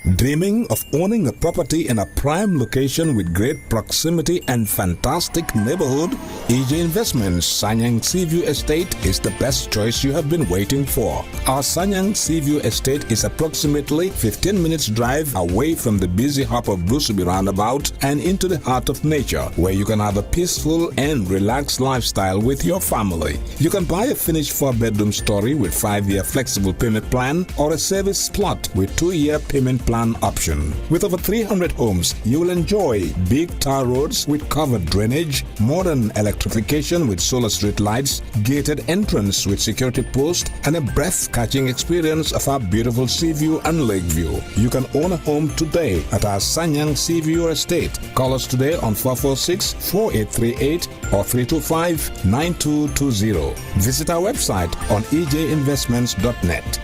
Dreaming of owning a property in a prime location with great proximity and fantastic neighborhood? EJ Investments Sanyang Seaview Estate is the best choice you have been waiting for. Our Sanyang Seaview Estate is approximately 15 minutes drive away from the busy hub of Brusubi roundabout and into the heart of nature, where you can have a peaceful and relaxed lifestyle with your family. You can buy a finished 4-bedroom story with 5-year flexible payment plan or a service plot with 2-year payment plan option. With over 300 homes, you will enjoy big tar roads with covered drainage, modern electrification with solar street lights, gated entrance with security post, and a breath-catching experience of our beautiful sea view and lake view. You can own a home today at our Sanyang Seaview Estate. Call us today on 446-4838 or 325-9220. Visit our website on ejinvestments.net.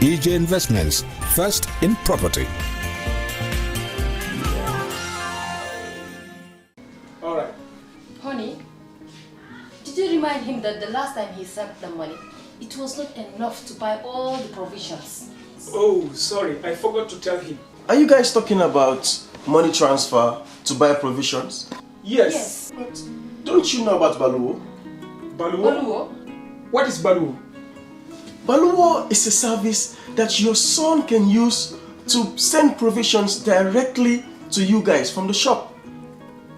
EJ Investments, first in property. All right. Honey, did you remind him that the last time he sent the money, it was not enough to buy all the provisions? Oh, sorry, I forgot to tell him. Are you guys talking about money transfer to buy provisions? Yes. But don't you know about Baluwo? Baluwo? What is Baluwo? Baluwo is a service that your son can use to send provisions directly to you guys from the shop.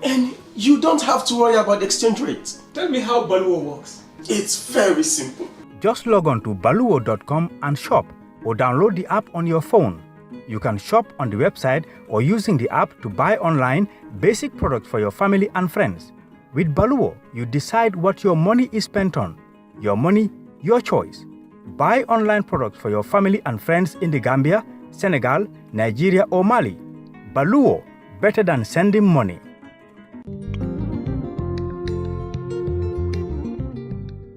And you don't have to worry about the exchange rate. Tell me how Baluwo works. It's very simple. Just log on to baluwo.com and shop, or download the app on your phone. You can shop on the website or using the app to buy online basic products for your family and friends. With Baluwo, you decide what your money is spent on. Your money, your choice. Buy online products for your family and friends in the Gambia, Senegal, Nigeria or Mali. Baluwo, better than sending money.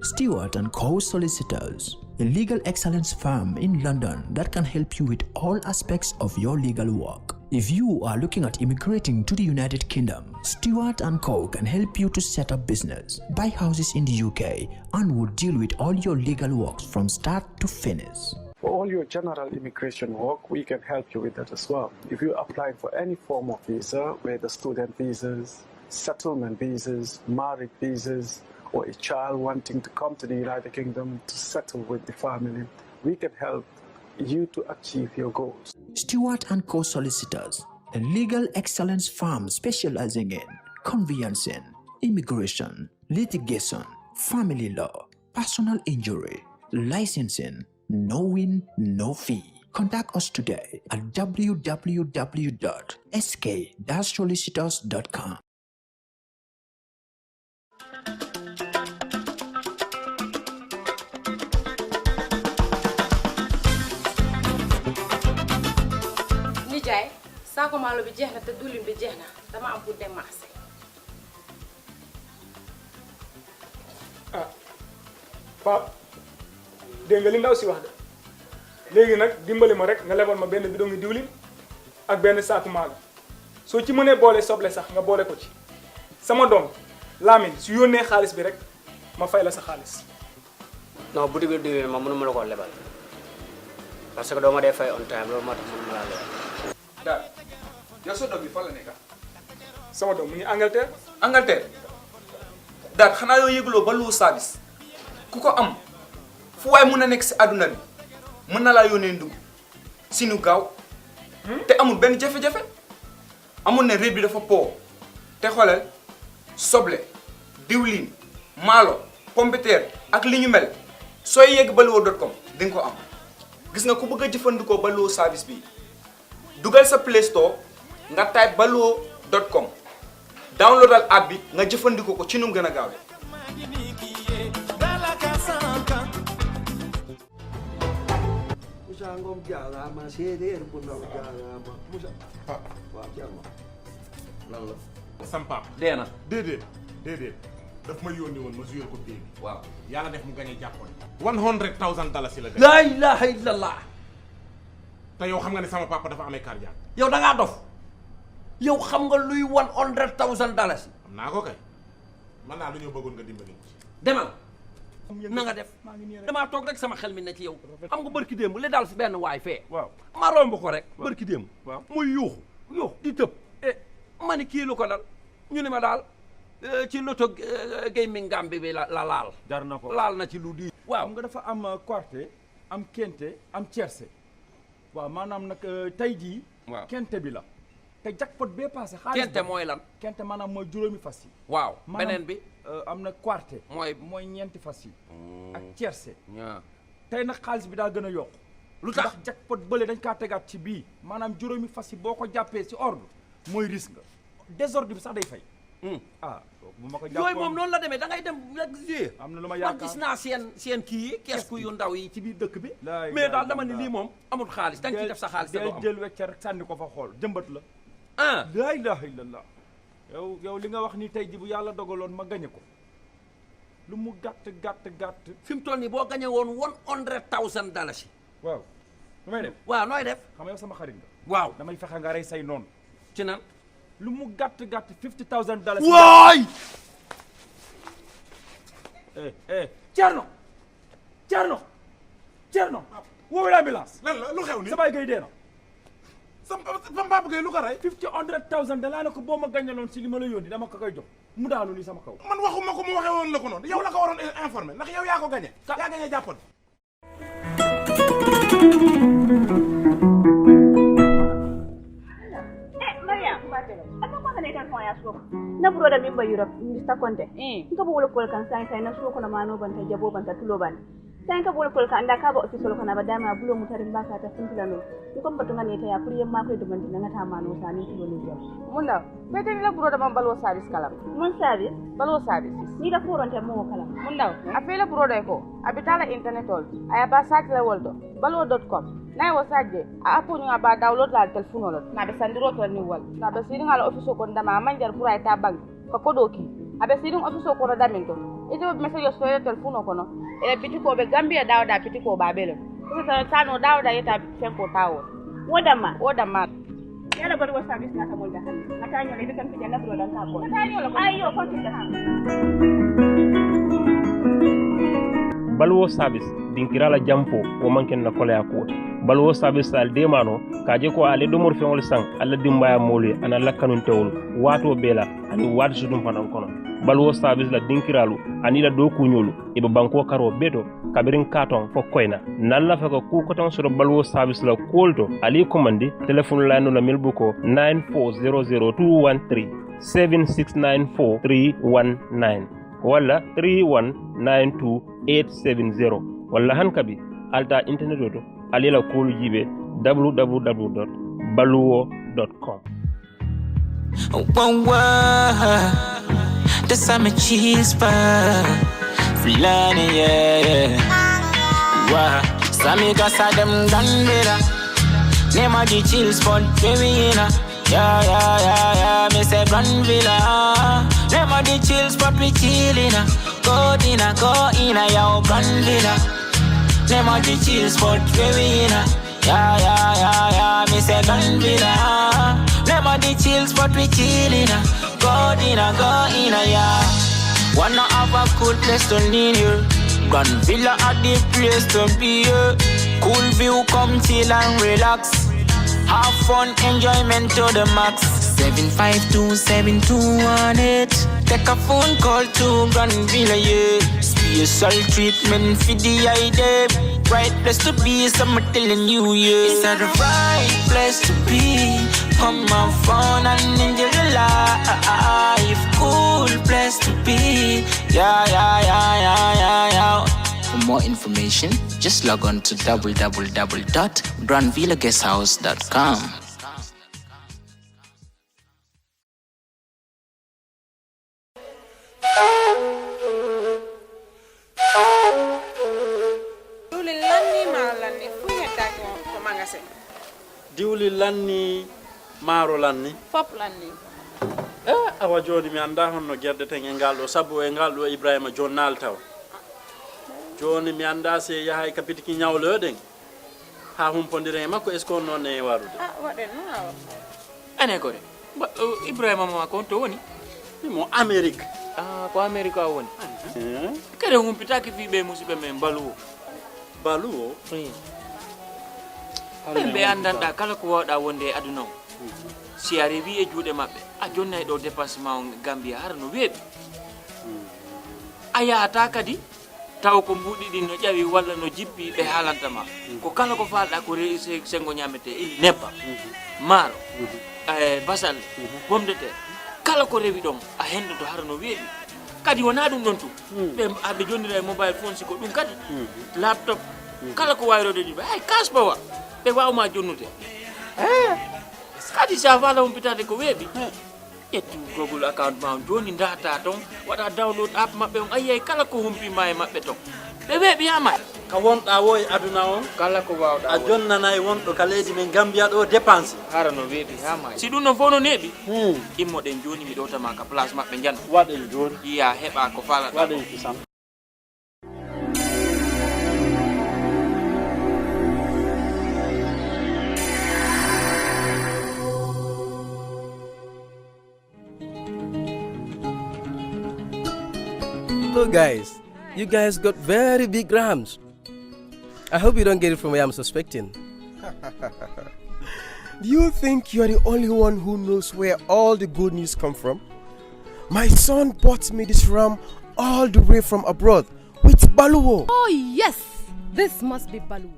Stewart & Co. Solicitors, a legal excellence firm in London that can help you with all aspects of your legal work. If you are looking at immigrating to the United Kingdom, Stewart & Co. can help you to set up business, buy houses in the UK, and will deal with all your legal works from start to finish. For all your general immigration work, we can help you with that as well. If you're applying for any form of visa, whether student visas, settlement visas, marriage visas, or a child wanting to come to the United Kingdom to settle with the family, we can help you to achieve your goals. Stewart & Co. Solicitors, a legal excellence firm specializing in conveyancing, immigration, litigation, family law, personal injury, licensing, no win, no fee. Contact us today at www.sk-solicitors.com. Nijaay, saako maalo bi jeex na te diwlin bi jeex na dama am pour dem marché. Ah, Pape, dégg nga li ndaw si wax de. Léegi nag dimbali ma rek nga lebal ma benn bidon ngi diwlin ak benn saaku maalo. Soo ci mënee boole soble sax nga boole ko ci. Sama doom, Lamine, su yónnee xaalis bi rek ma fay la sa xaalis. Non, boutique bi diwlin ma mënuma la ko lebal. Parce que doo ma dee fay on time loolu moo tax mënuma laa lebal. Daal yow sa doom bi fan la nekk? Sama doom mu ngi Angleterre. Angleterre. Daal xanaa yoo yëguloo Baluwo service ku ko am fu waay mun a nekk si àdduna bi mën na laa yónnee ndugg si nu gaaw te amul benn jafe-jafe amul ne réew bi dafa po te xoolal soble diwlin maalo pompiteer ak li ñu mel sooy yegg baluwo.com di nga ko am gis nga ku bëgg a jëfandikoo Baluwo service bi dugal sa Play Store nga type baluwo.com downloadal app bi nga jëfandikoo ko ci nu mu gën a gaawee. Sam pap dee na. déedéet daf ma yónni woon ma joué ko pay bi. waaw yàlla def mu gagné jàppoon. $100,000 la gagné. la ilaha illallah. te yow xam nga ne sama papa dafa amee cardiaque. yow da ngaa dof yow xam nga luy $100,000. xam naa ko kay man naa lu ñoo bëggoon nga dimbali ci. demal na nga def damaa toog rek sama xel mi ne ci yow xam nga barki démb li daal si benn waay fee ma romb ko rek barki démb muy yuuxu di tëb ma ni kii lu ko dal ñu ne ma daal ci loto gaming Gambie bi la laal jar na ko laal na ci lu di waaw nga dafa am quarté am kente am tiercé waaw maanaam nag tey jii kente bi la te jackpot bee passé xaalis kente mooy lan kente maanaam mooy juróomi fas yi waaw beneen bi am na quarté mooy ñeenti fas yi ak tiercé tey nag xaalis bi daa gën a yokk lu tax ndax jackpot bële dañ kaa tegaat ci bii maanaam juróomi fas yi boo ko jàppee ci ordre mooy risque nga désordre bi sax day fay bu ma ko jàppoon yooyu moom noonu la demee da ngay dem rek jouer am na lu ma yaakaar man gis naa seen kii yi kees yu ndaw yi ci biir dëkk bi mais daal dama ni lii moom amul xaalis da nga ciy def sa xaalis da am jël wecce rek sànni ko fa xool jëmbat la laa ilaha illallah yow li nga wax ni tey ji bu yàlla dogaloon ma gañe ko lu mu gàtt fi mu toll nii boo gañe woon $100,000 waaw nu may def waaw nooy def xam nga yow sama xarit nga waaw damay fexe nga rey say noonu ci nan lu mu gàtt $50,000 waay Thierno woowee ambulance lan la lu xew ni sa baay gay dee na sama papa gay lu ko rey $100,000 dalaa ne ko boo ma gàññaloon si li ma la yónni dama ko koy jox mu daanu ni sama kaw man waxuma ko mu waxee woon la ko noonu yow la ko waroon informé ndax yow yaa ko gañe yaa gañe jàppoon na broda min ba Europe Mr. Conte nka bo wala kol kan sai na so ko na mano banta jabo banta tulo ban sai ka bo wala kol kan da ka ba official ko na ba dama bulo mutarin ba ka ta funtula no ko ko batun ne ta ya puriye ma ko do ban dinga ta mano sani tulo ne jam mun da be te la broda man balwo service kala mun service balwo service ni da foronte mo kala mun da afela broda ko abitala internet ol aya ba site la woldo balwo.com nay wo sajje a apo ñu ba download la telephone lo na be sandiro to ni wal na be sidin ala office ko ndama manjar pour ay ta bank ko kodoki abe sidin office ko na daminto ito message so yo telephone ko no e bitiko be Gambia dawda bitiko ba belo ko ta tano dawda yeta fenko tawo wodama yala bari wa service na kamol da hannu matanyo le bikan fijan na broda ka ko matanyo lo ayo ko fijan balwo service dinkirala jampo o manken na kolaya ko balwo service al demano kaje ko ale domor feŋol sang alla dimbaya molu ana lakkanun tewol wato bela ani wad sudum fanan kono balwo service la dinkiralu ani la do kunyolu e banko karo beto kabirin katon fo koyna nalla fa ko ku ko tan so balwo service la kolto ali commandi telephone line la milbuko 9400213 7694319 wala 3192870 wala hankabi alta internet oto alila kolu jibe www.baluwo.com. The summer cheese bar Fulani, yeah Wow Sami gasa dem ganbera Nema di chill spot baby ina Yeah Me say Granvilla Nema di chill spot we chillina Go ina Yo Granvilla Nema di chill spot baby ina Yeah Me say Granvilla Nema di chill spot we chillina Go in, yeah. Wanna have a cool place to need you. Granvilla at the place to be, yeah. Cool view, come chill and relax. Have fun, enjoyment to the max. 752-7218. Take a phone call to Granvilla, yeah. Special treatment for the idea. Right place to be, so I'm telling you, yeah. It's not the right place to be. Come on phone and enjoy the life. Cool place to be. Yeah. For more information, just log on to www.granvillaguesthouse.com. diwli lanni maaro lanni fop lanni awa joni mi anda honno guerdeten e ngal ɗo sabu e ngal ɗo Ibrahima jonnal taw joni mi anda se yahay ka pitiki ñawloɗen ha humpodire makko est ce que on noon e warude waɗen noon awa ane ko de Ibrahima ma ko to woni mo Amérique ko Amérique a woni kere humpitaki fibe musibe men baluwo baluwo ɓe andanda kala ko wawɗa wonde e aduna o si a rewi e juuɗe maɓɓe a jonna e ɗo dépassement o Gambia hara no weeɓi a yahata kadi taw ko mbuɗi ɗi no ƴawi walla no jippi ɓe haalantama ko kala ko falɗa ko sengo ñamete ili nebba maaro basalle pomme de terre kala ko rewi ɗon a hendoto hara no weeɓi kadi wona ɗum ɗon tum aɓe jonnira e mobile phone siko ɗum kadi laptop kala ko wayrode ɗi hay kaspawa ɓe wawma jonnude kadi sa fala humpitade ko weeɓi ƴettu google account ma on joni data ton waɗa download app maɓɓe on ayiyay kala ko humpima e maɓɓe ton ɓe weeɓi yama ka wonɗa wo e aduna on kala ko wawɗa a jonnana e wonɗo ka leydi men Gambia ɗo dépense hara no weeɓi hama si ɗum non fof no neeɓi immoɗen joni mi ɗowtama ka place maɓɓe jan waɗen joni iya heɓa ko falata waɗen kisam. Look, guys, you guys got very big rams. I hope you don't get it from where I'm suspecting. Do you think you're the only one who knows where all the good news come from? My son bought me this ram all the way from abroad with baluwo. Oh yes, this must be baluwo.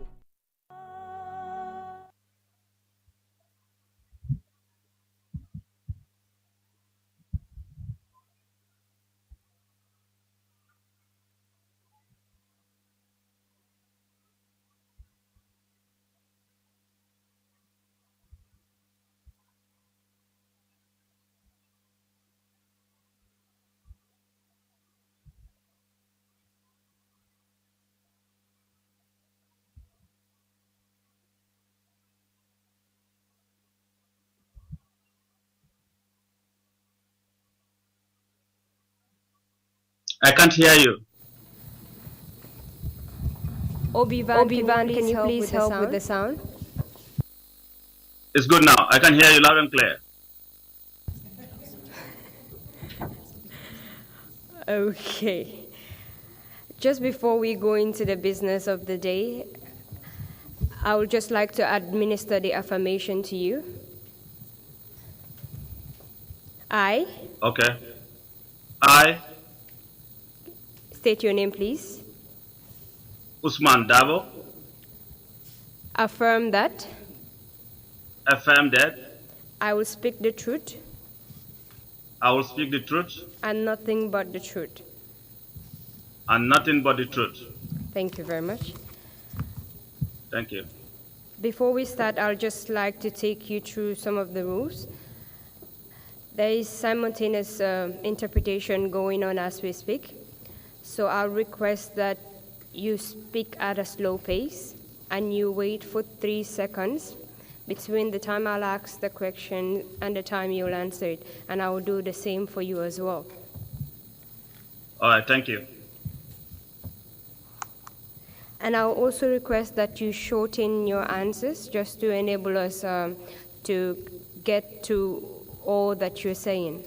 I can't hear you. Obi-Wan, can you please help with the sound? It's good now. I can hear you loud and clear. Okay. Just before we go into the business of the day, I would just like to administer the affirmation to you. I. Okay. I. State your name, please. Ousman Darboe. Affirm that. Affirm that. I will speak the truth. I will speak the truth. And nothing but the truth. And nothing but the truth. Thank you very much. Thank you. Before we start, I'll just like to take you through some of the rules. There is simultaneous interpretation going on as we speak. So I'll request that you speak at a slow pace and you wait for 3 seconds between the time I'll ask the question and the time you'll answer it. And I will do the same for you as well. All right, thank you. And I'll also request that you shorten your answers just to enable us to get to all that you're saying.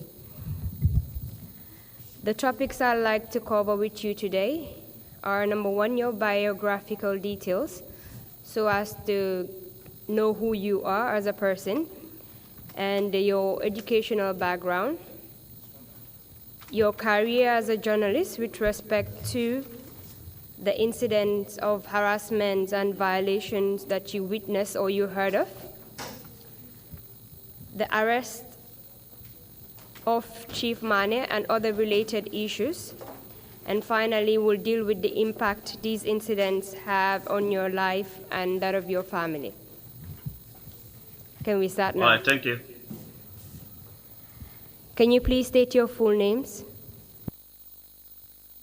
The topics I'd like to cover with you today are, number 1, your biographical details, so as to know who you are as a person, and your educational background, your career as a journalist with respect to the incidents of harassment and violations that you witnessed or you heard of, the arrest of Chief Manneh and other related issues, and finally we'll deal with the impact these incidents have on your life and that of your family. Can we start now? All right, thank you. Can you please state your full names?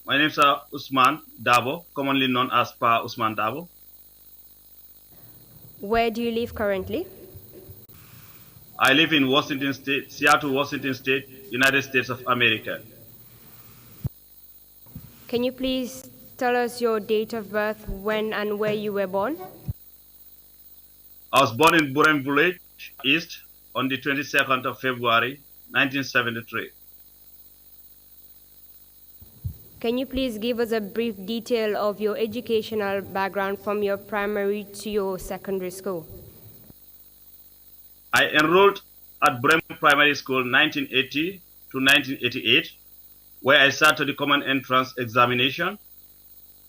My name is Ousman Darboe, commonly known as Pa Ousman Darboe. Where do you live currently? I live in Washington State, Seattle, Washington State, United States of America. Can you please tell us your date of birth, when and where you were born? I was born in Burem Village, East, on the 22nd of February, 1973. Can you please give us a brief detail of your educational background from your primary to your secondary school? I enrolled at Bremen Primary School 1980 to 1988, where I sat to the common entrance examination,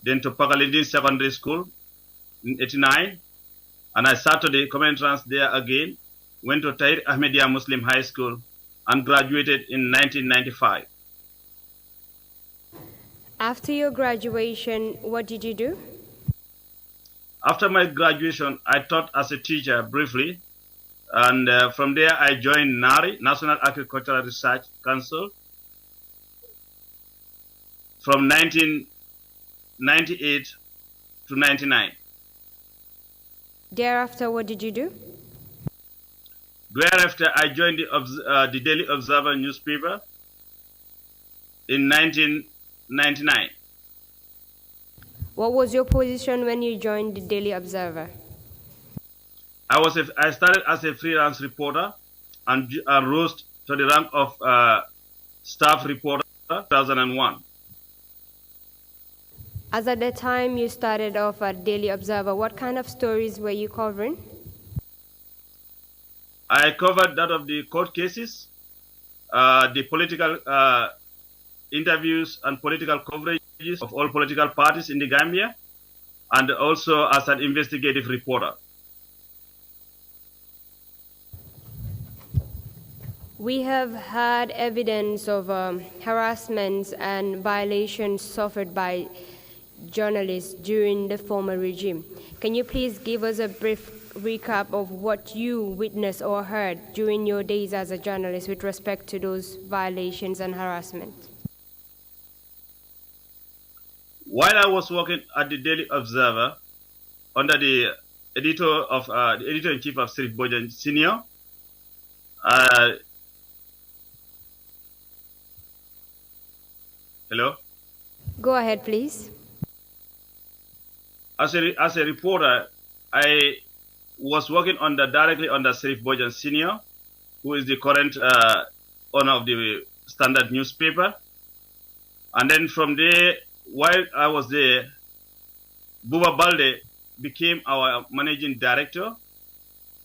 then to Pakalindin Secondary School in 89, and I sat to the common entrance there again, went to Tahir Ahmadiyya Muslim High School, and graduated in 1995. After your graduation, what did you do? After my graduation, I taught as a teacher briefly, and from there I joined NARI, National Agricultural Research Council, from 1998 to 99. Thereafter, what did you do? Thereafter, I joined the Daily Observer newspaper in 1999. What was your position when you joined the Daily Observer? I started as a freelance reporter and rose to the rank of staff reporter in 2001. As at the time you started off at Daily Observer, what kind of stories were you covering? I covered that of the court cases, the political interviews and political coverages of all political parties in the Gambia, and also as an investigative reporter. We have had evidence of harassment and violations suffered by journalists during the former regime. Can you please give us a brief recap of what you witnessed or heard during your days as a journalist with respect to those violations and harassment? While I was working at the Daily Observer under the editor-in-chief of Chief Bojan Senior, hello? Go ahead, please. As a reporter, I was working directly under Serif Bojan Senior, who is the current owner of the Standard newspaper. And then from there, while I was there, Buba Balde became our managing director.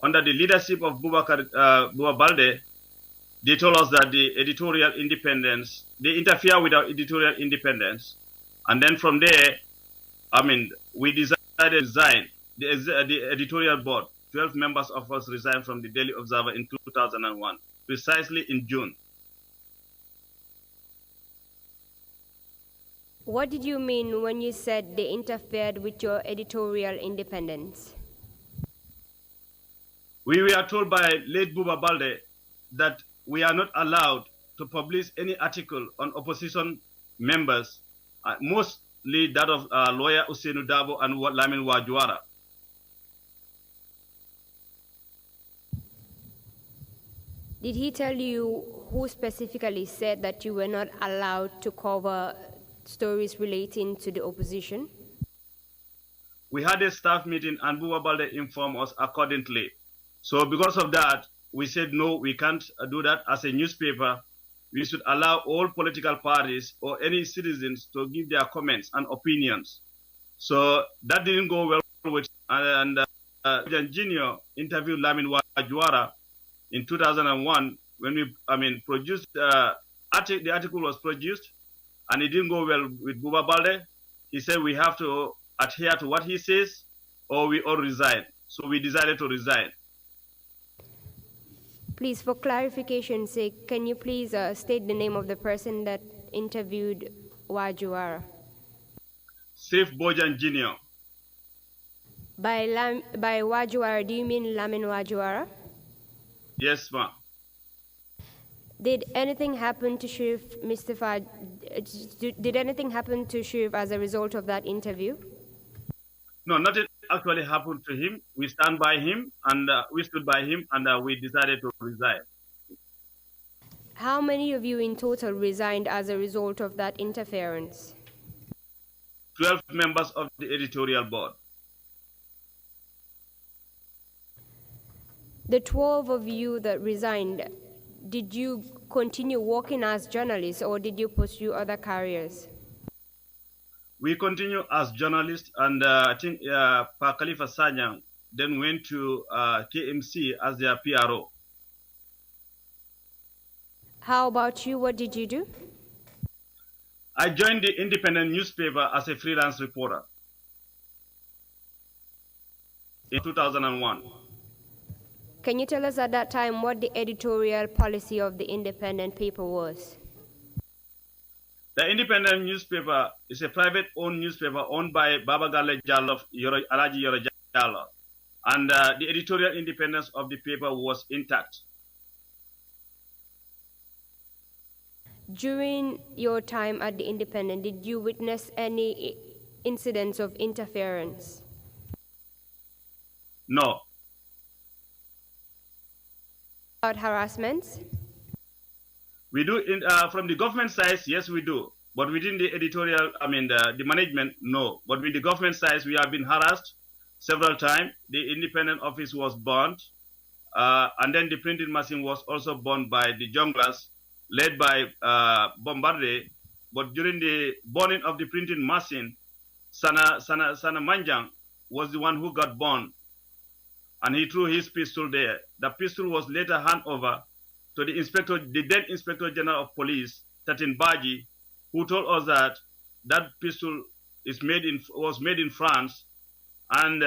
Under the leadership of Buba Balde, they told us that the editorial independence, they interfere with our editorial independence. And then from there, we decided to resign. The editorial board, 12 members of us resigned from the Daily Observer in 2001, precisely in June. What did you mean when you said they interfered with your editorial independence? We were told by late Buba Balde that we are not allowed to publish any article on opposition members, mostly that of lawyer Ousman Darboe and Lamin Wajuara. Did he tell you who specifically said that you were not allowed to cover stories relating to the opposition? We had a staff meeting and Buba Balde informed us accordingly. So because of that, we said, no, we can't do that. As a newspaper, we should allow all political parties or any citizens to give their comments and opinions. So that didn't go well with, and Junior interviewed Lamin Wajuara in 2001 when we produced, the article was produced and it didn't go well with Buba Balde. He said we have to adhere to what he says or we all resign. So we decided to resign. Please, for clarification's sake, can you please state the name of the person that interviewed Wajuara? Safe Bojan Jr. By Wajuara, do you mean Lamin Wajuara? Yes, ma'am. Did anything happen to Sheriff Mustafa? Did anything happen to Sheriff as a result of that interview? No, nothing actually happened to him. We stand by him, and we stood by him, and we decided to resign. How many of you in total resigned as a result of that interference? 12 members of the editorial board. The 12 of you that resigned, did you continue working as journalists or did you pursue other careers? we continue as journalists, and I think Pa Khalifa Sanyang then went to KMC as their PRO. How about you? What did you do? I joined the independent newspaper as a freelance reporter in 2001. Can you tell us at that time what the editorial policy of the independent paper was? The independent newspaper is a private-owned newspaper owned by Baba Gale Jallow, Alaji Yoro Jallow, and the editorial independence of the paper was intact. During your time at the Independent, did you witness any incidents of interference? No. About harassments? We do, from the government side, yes, we do. But within the editorial, the management, no. But with the government side, we have been harassed several times. The independent office was burned. And then the printing machine was also burned by the junglers, led by Bombardier. But during the burning of the printing machine, Sana Manjang was the one who got burned. And he threw his pistol there. The pistol was later handed over to the then Inspector General of Police, Tatin Baji, who told us that that pistol was made in France, and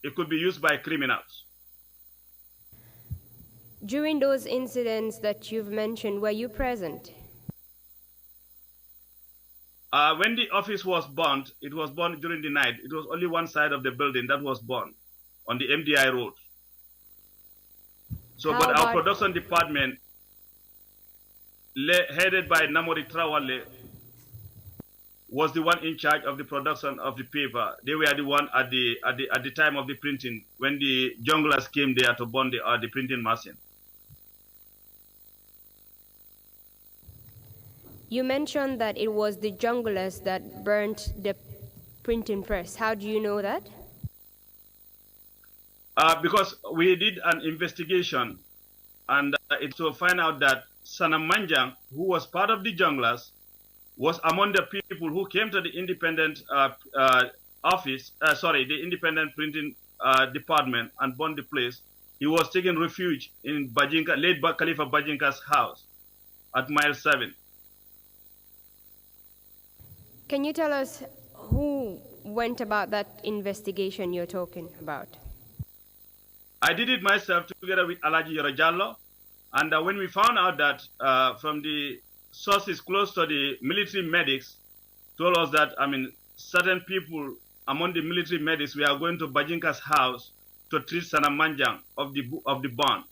it could be used by criminals. During those incidents that you've mentioned, were you present? When the office was burnt, it was burnt during the night. It was only one side of the building that was burnt on the MDI road. So, but our production department, headed by Namori Trawale, was the one in charge of the production of the paper. They were the one at the time of the printing when the junglers came there to burn the printing machine. You mentioned that it was the junglers that burnt the printing press. How do you know that? Because we did an investigation, and it to find out that Sana Manjang, who was part of the junglers, was among the people who came to the independent the independent printing department and burned the place. He was taking refuge in Bajinka, late Khalifa Bajinka's house at mile 7. Can you tell us who went about that investigation you're talking about? I did it myself together with Alaji Yoro Jallow, and when we found out that from the sources close to the military medics told us that, certain people among the military medics were going to Bajinka's house to treat Sana Manjang of the bond.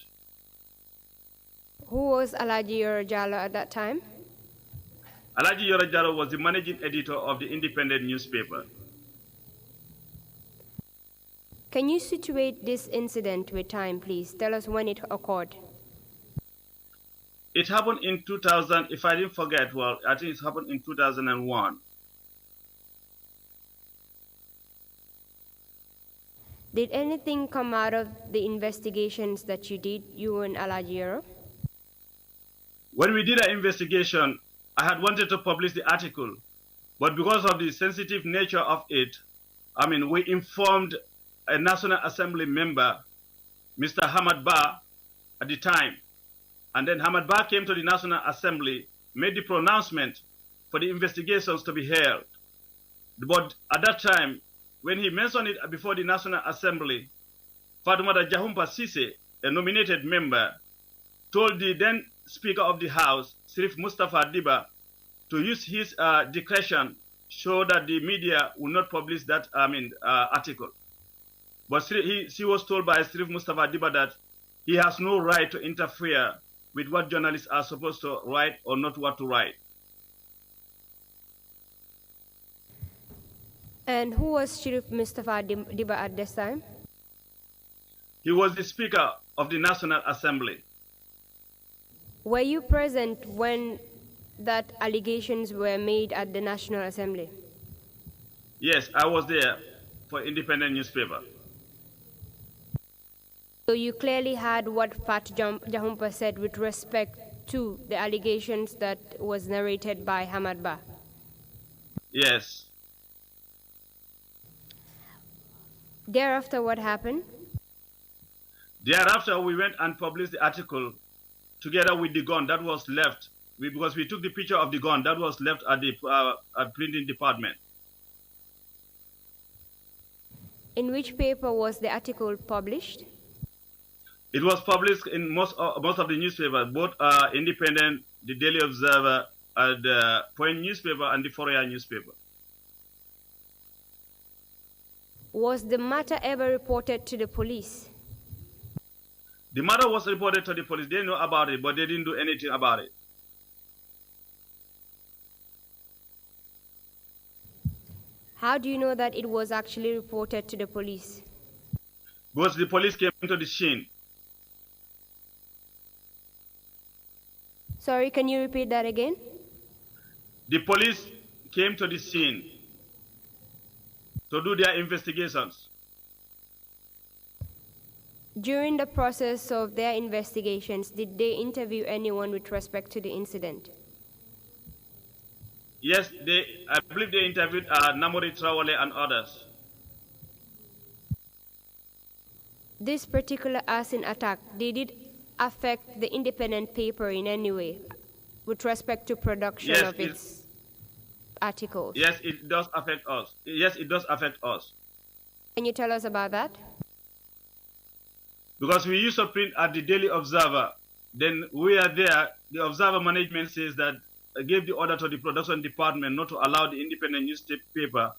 Who was Alaji Yoro Jallow at that time? Alaji Yoro Jallow was the managing editor of the independent newspaper. Can you situate this incident with time, please? Tell us when it occurred. It happened in 2000, if I didn't forget, well, I think it happened in 2001. Did anything come out of the investigations that you did, you and Alaji Yoro? When we did an investigation, I had wanted to publish the article, but because of the sensitive nature of it, we informed a National Assembly member, Mr. Hamad Ba, at the time. And then Hamad Ba came to the National Assembly, made the pronouncement for the investigations to be held. But at that time, when he mentioned it before the National Assembly, Fatoumata Jahumpa Sise, a nominated member, told the then Speaker of the House, Sirif Mustafa Diba, to use his discretion so that the media will not publish that article. But she was told by Sirif Mustafa Diba that he has no right to interfere with what journalists are supposed to write or not what to write. And who was Sheriff Mustafa Diba at this time? He was the Speaker of the National Assembly. Were you present when that allegations were made at the National Assembly? Yes, I was there for independent newspaper. So you clearly heard what Fat Jahumpa said with respect to the allegations that was narrated by Hamad Ba? Yes. Thereafter, what happened? Thereafter, we went and published the article together with the gun that was left. Because we took the picture of the gun that was left at the printing department. In which paper was the article published? It was published in most of the newspapers, both Independent, the Daily Observer, the Point newspaper, and the Fourier newspaper. Was the matter ever reported to the police? The matter was reported to the police. They know about it, but they didn't do anything about it. How do you know that it was actually reported to the police? Because the police came to the scene. Sorry, can you repeat that again? The police came to the scene to do their investigations. During the process of their investigations, did they interview anyone with respect to the incident? Yes, I believe they interviewed Namori Traore and others. This particular arson attack, did it affect the Independent paper in any way with respect to production of its articles? Yes, it does affect us. Yes, it does affect us. Can you tell us about that? Because we used to print at the Daily Observer. Then we are there, the Observer management says that gave the order to the production department not to allow the Independent newspaper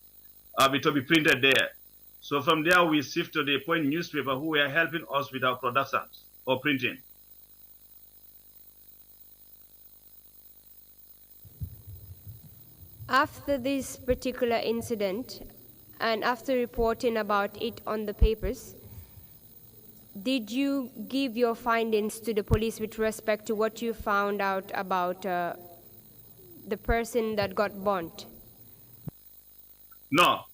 to be printed there. So from there we shift to the Point newspaper, who were helping us with our productions or printing. After this particular incident and after reporting about it on the papers, did you give your findings to the police with respect to what you found out about the person that got burnt? No,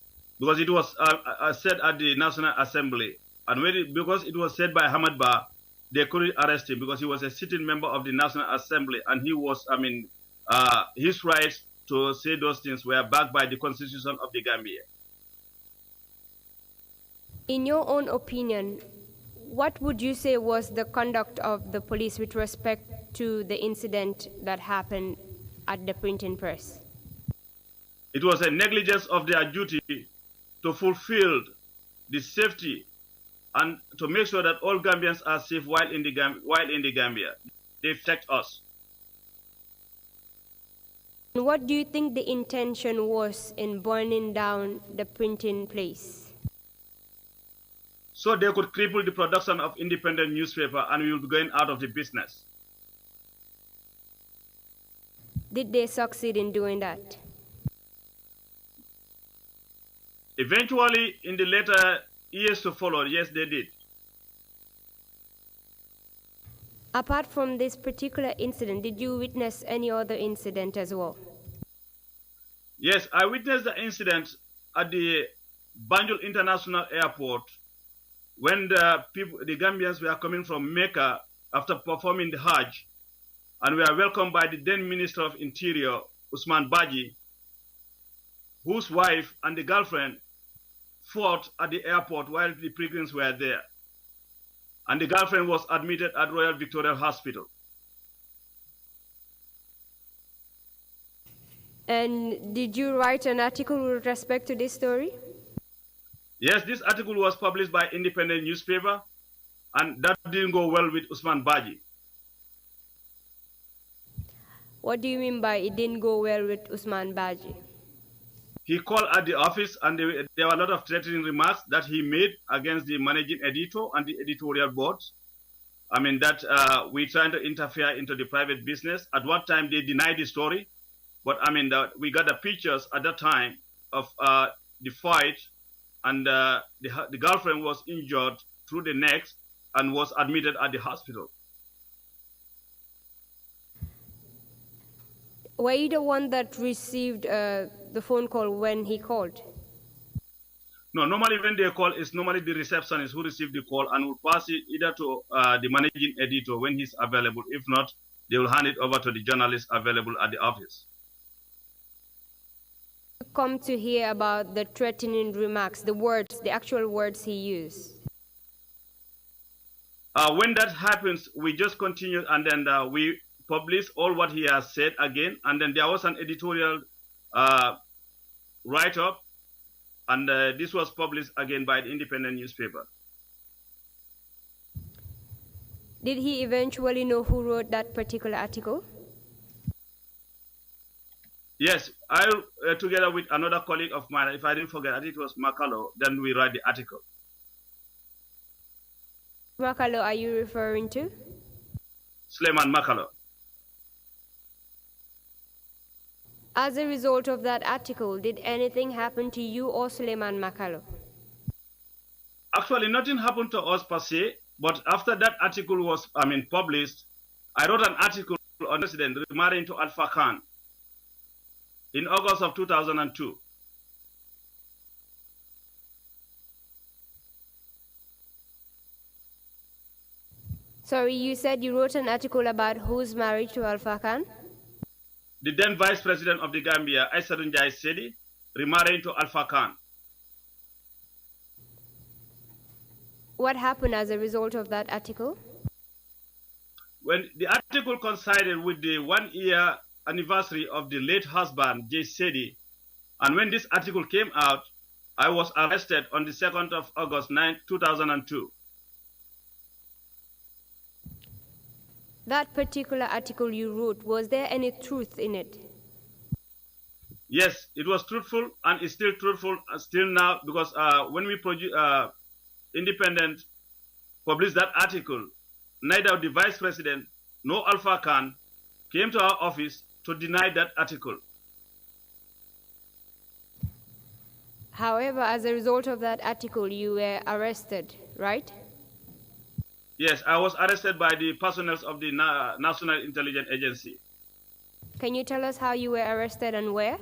because it was said at the National Assembly, and because it was said by Hamad Ba, they couldn't arrest him because he was a sitting member of the National Assembly, and he was, his rights to say those things were backed by the Constitution of the Gambia. In your own opinion, what would you say was the conduct of the police with respect to the incident that happened at the printing press? It was a negligence of their duty to fulfill the safety and to make sure that all Gambians are safe while in the Gambia. They affect us. What do you think the intention was in burning down the printing place? So they could cripple the production of Independent newspaper and we will be going out of the business. Did they succeed in doing that? Eventually, in the later years to follow, yes, they did. Apart from this particular incident, did you witness any other incident as well? Yes, I witnessed the incident at the Banjul International Airport when the Gambians were coming from Mecca after performing the Hajj, and we are welcomed by the then Minister of Interior, Ousman Darboe, whose wife and the girlfriend fought at the airport while the pilgrims were there. And the girlfriend was admitted at Royal Victoria Hospital. And did you write an article with respect to this story? Yes, this article was published by Independent newspaper, and that didn't go well with Ousman Darboe. What do you mean by it didn't go well with Ousman Darboe? He called at the office and there were a lot of threatening remarks that he made against the managing editor and the editorial board. That we're trying to interfere into the private business. At one time they denied the story, but we got the pictures at that time of the fight, and the girlfriend was injured through the neck and was admitted at the hospital. Were you the one that received the phone call when he called? No, normally when they call, it's normally the receptionist who received the call and will pass it either to the managing editor when he's available. If not, they will hand it over to the journalist available at the office. come to hear about the threatening remarks, the words, the actual words he used? When that happens, we just continue and then we publish all what he has said again. And then there was an editorial write-up, and this was published again by the independent newspaper. Did he eventually know who wrote that particular article? Yes, I, together with another colleague of mine, if I didn't forget, I think it was Makalo, then we write the article. Makalo, are you referring to? Suleiman Makalo. As a result of that article, did anything happen to you or Suleiman Makalo? Actually, nothing happened to us per se, but after that article was, published, I wrote an article on the incident remarrying to Alpha Khan in August of 2002. Sorry, you said you wrote an article about who's married to Alpha Khan? The then Vice President of the Gambia, Aissatou Njie Sedi, remarrying to Alpha Khan. What happened as a result of that article? When the article coincided with the 1-year anniversary of the late husband, J. Sedi, and when this article came out, I was arrested on the 2nd of August 2002. That particular article you wrote, was there any truth in it? Yes, it was truthful, and it's still truthful still now, because when we Independent published that article, neither the Vice President nor Alpha Khan came to our office to deny that article. However, as a result of that article, you were arrested, right? Yes, I was arrested by the personnel of the National Intelligence Agency. Can you tell us how you were arrested and where?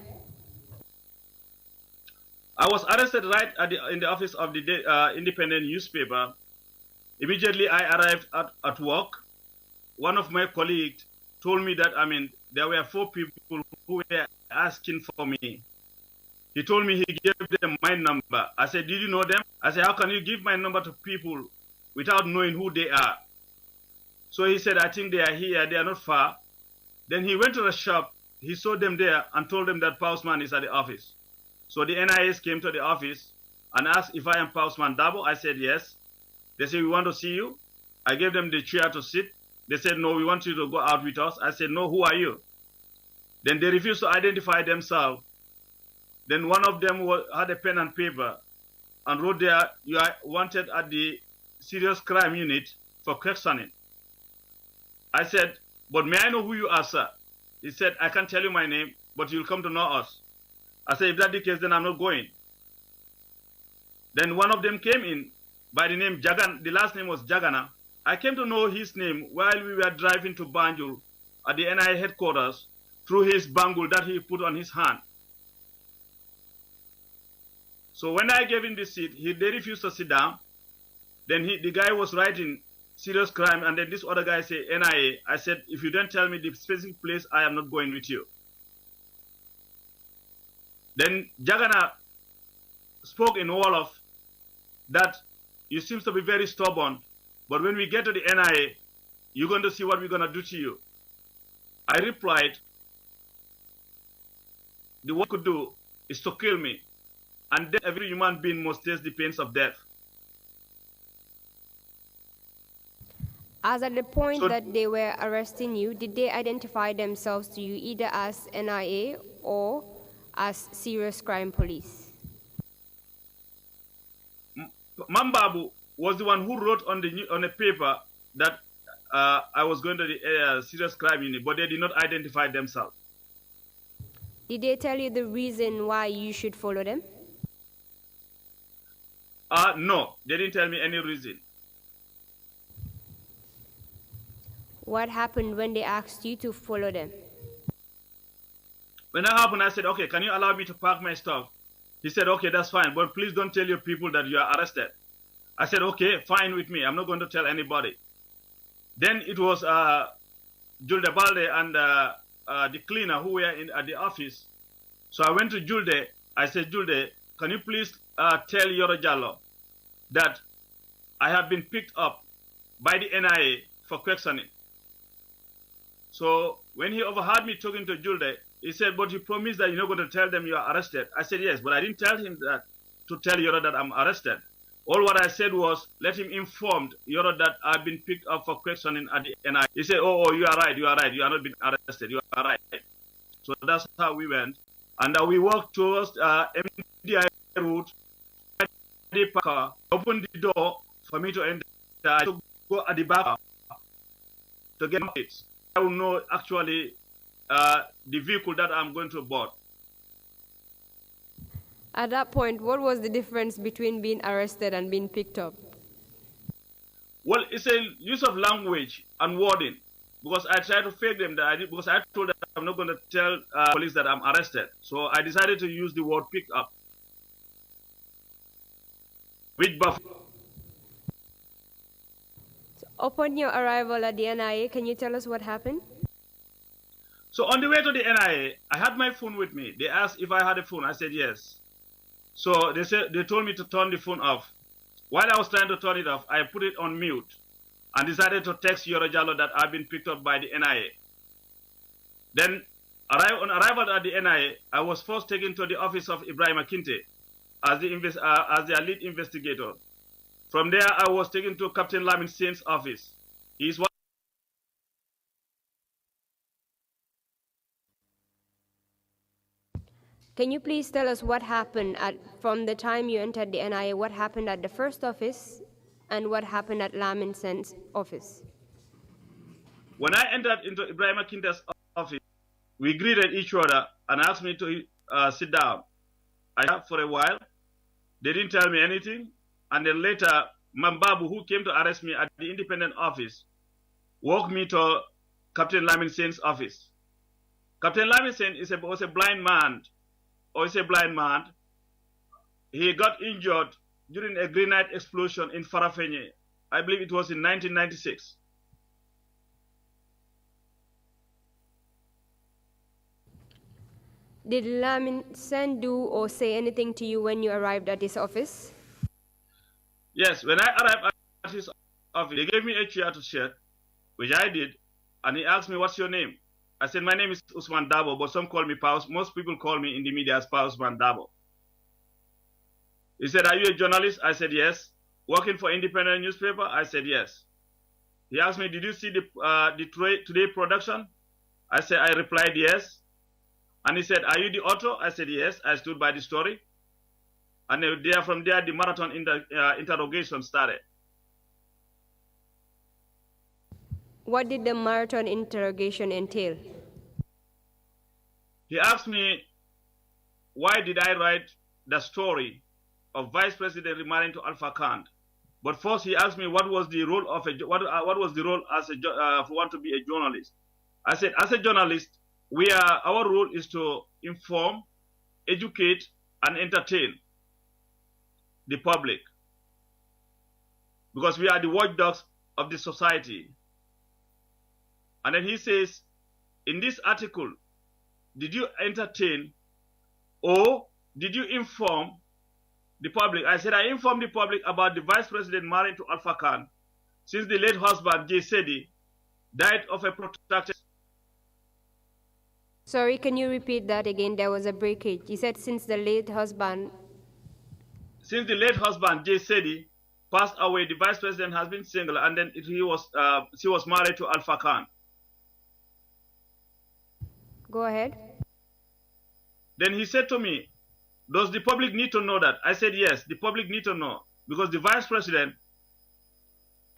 I was arrested right in the office of the independent newspaper. Immediately I arrived at work. One of my colleagues told me that, there were 4 people who were asking for me. He told me he gave them my number. I said, did you know them? I said, how can you give my number to people without knowing who they are? So he said, I think they are here, they are not far. Then he went to the shop, he saw them there and told them that Ousman is at the office. So the NIS came to the office and asked if I am Ousman Darboe. I said yes. They said, we want to see you. I gave them the chair to sit. They said, no, we want you to go out with us. I said, no, who are you? Then they refused to identify themselves. Then one of them had a pen and paper and wrote there, you are wanted at the serious crime unit for questioning. I said, but may I know who you are, sir? He said, I can't tell you my name, but you'll come to know us. I said, if that's the case, then I'm not going. Then one of them came in by the name Jagan. The last name was Jagana. I came to know his name while we were driving to Banjul at the NIA headquarters through his bangle that he put on his hand. So when I gave him the seat, they refused to sit down. Then the guy was writing serious crime, and then this other guy said NIA. I said, if you don't tell me the specific place, I am not going with you. Then Jagana spoke in Wolof that you seem to be very stubborn, but when we get to the NIA, you're going to see what we're going to do to you. I replied, the work could do is to kill me, and then every human being must taste the pains of death. As at the point that they were arresting you, did they identify themselves to you either as NIA or as serious crime police? Mambabu was the one who wrote on a paper that I was going to the serious crime unit, but they did not identify themselves. Did they tell you the reason why you should follow them? No, they didn't tell me any reason. What happened when they asked you to follow them? When that happened, I said, okay, can you allow me to park my stuff? He said, okay, that's fine, but please don't tell your people that you are arrested. I said, okay, fine with me. I'm not going to tell anybody. Then it was Julde Balde and the cleaner who were at the office. So I went to Julde I said, Julde, can you please tell Yoro Jallo that I have been picked up by the NIA for questioning. So when he overheard me talking to Julde, he said, but you promised that you're not going to tell them you are arrested. I said, yes, but I didn't tell him that to tell Yoro that I'm arrested. All what I said was, let him inform Yoro that I've been picked up for questioning at the NIA. He said, oh, you are right, you are right. You are not been arrested, you are right. So that's how we went. And we walked towards MDI route. The car opened the door for me to enter. I to go at the back to get it. I will know actually the vehicle that I'm going to board. At that point, what was the difference between being arrested and being picked up? Well, it's a use of language and wording. Because I tried to fake them because I told them I'm not going to tell police that I'm arrested. So I decided to use the word pick up. Which buff. So upon your arrival at the NIA, can you tell us what happened? So on the way to the NIA, I had my phone with me. They asked if I had a phone. I said yes. So they told me to turn the phone off. While I was trying to turn it off, I put it on mute and decided to text Yoro Jallo that I've been picked up by the NIA. Then, on arrival at the NIA, I was first taken to the office of Ibrahim Akinte as the lead investigator. From there, I was taken to Captain Lamin Saint's office. He's one. Can you please tell us what happened from the time you entered the NIA, what happened at the first office and what happened at Lamin Saint's office? When I entered into Ibrahim Akinte's office, we greeted each other and asked me to sit down. I sat for a while. They didn't tell me anything. And then later, Mambabu, who came to arrest me at the independent office, walked me to Captain Lamin Saint's office. Captain Lamin Saint was a blind man. He got injured during a grenade explosion in Farafenye. I believe it was in 1996. Did Lamin Saint do or say anything to you when you arrived at his office? Yes, when I arrived at his office, they gave me a chair to sit, which I did, and he asked me, what's your name? I said, my name is Ousman Darboe, but some call me most people call me in the media as Ousman Darboe. He said, are you a journalist? I said, yes. Working for independent newspaper? I said, yes. He asked me, did you see the Today production? I said, I replied, yes. And he said, are you the author? I said, yes. I stood by the story. And from there, the marathon interrogation started. What did the marathon interrogation entail? He asked me, why did I write the story of Vice President remarrying to Alpha Khan? But first, he asked me what was the role of what was the role as for one to be a journalist. I said, as a journalist, our role is to inform, educate, and entertain the public, because we are the watchdogs of the society. And then he says, in this article, did you entertain or did you inform the public? I said, I informed the public about the Vice President married to Alpha Khan, since the late husband, Jay Sedi, died of a protracted... Sorry, can you repeat that again? There was a breakage. You said since the late husband, Jay Sedi, passed away, the Vice President has been single, and then she was married to Alpha Khan. Go ahead. Then he said to me, does the public need to know that? I said, yes, the public need to know. Because the Vice President,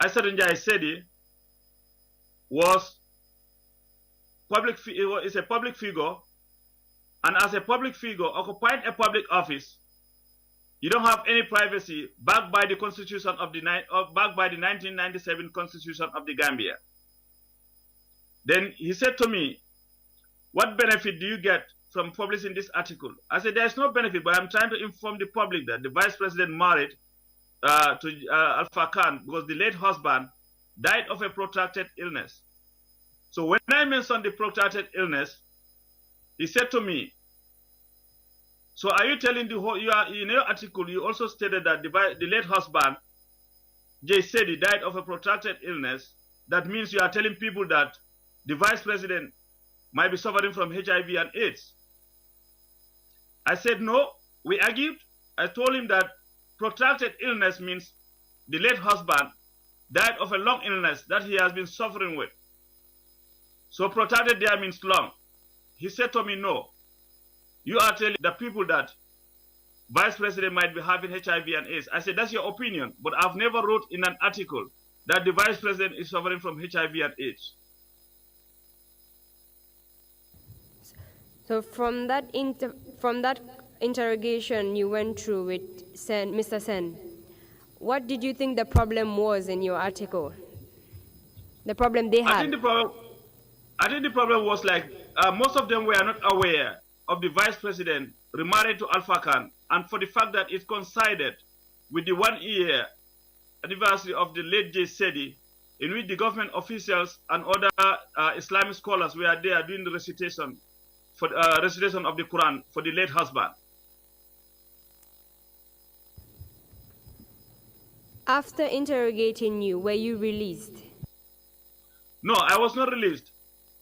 Jay Sedi, is a public figure, and as a public figure occupying a public office, you don't have any privacy backed by the Constitution of backed by the 1997 Constitution of the Gambia. Then he said to me, what benefit do you get from publishing this article? I said, there's no benefit, but I'm trying to inform the public that the Vice President married to Alpha Khan because the late husband died of a protracted illness. So when I mentioned the protracted illness, he said to me, So are you telling the whole, in your article, you also stated that the late husband, Jay Sedi, died of a protracted illness. That means you are telling people that the vice president might be suffering from HIV and AIDS. I said, no, we argued. I told him that protracted illness means the late husband died of a long illness that he has been suffering with. So protracted there means long. He said to me, no, you are telling the people that vice president might be having HIV and AIDS. I said, that's your opinion, but I've never wrote in an article that the vice president is suffering from HIV and AIDS. So from that interrogation you went through with Mr. Sen, what did you think the problem was in your article? The problem they had? I think the problem was like most of them were not aware of the vice president remarried to Alpha Khan, and for the fact that it coincided with the 1-year anniversary of the late Jay Sedi, in which the government officials and other Islamic scholars were there doing the recitation of the Quran for the late husband. After interrogating you, were you released? No, I was not released.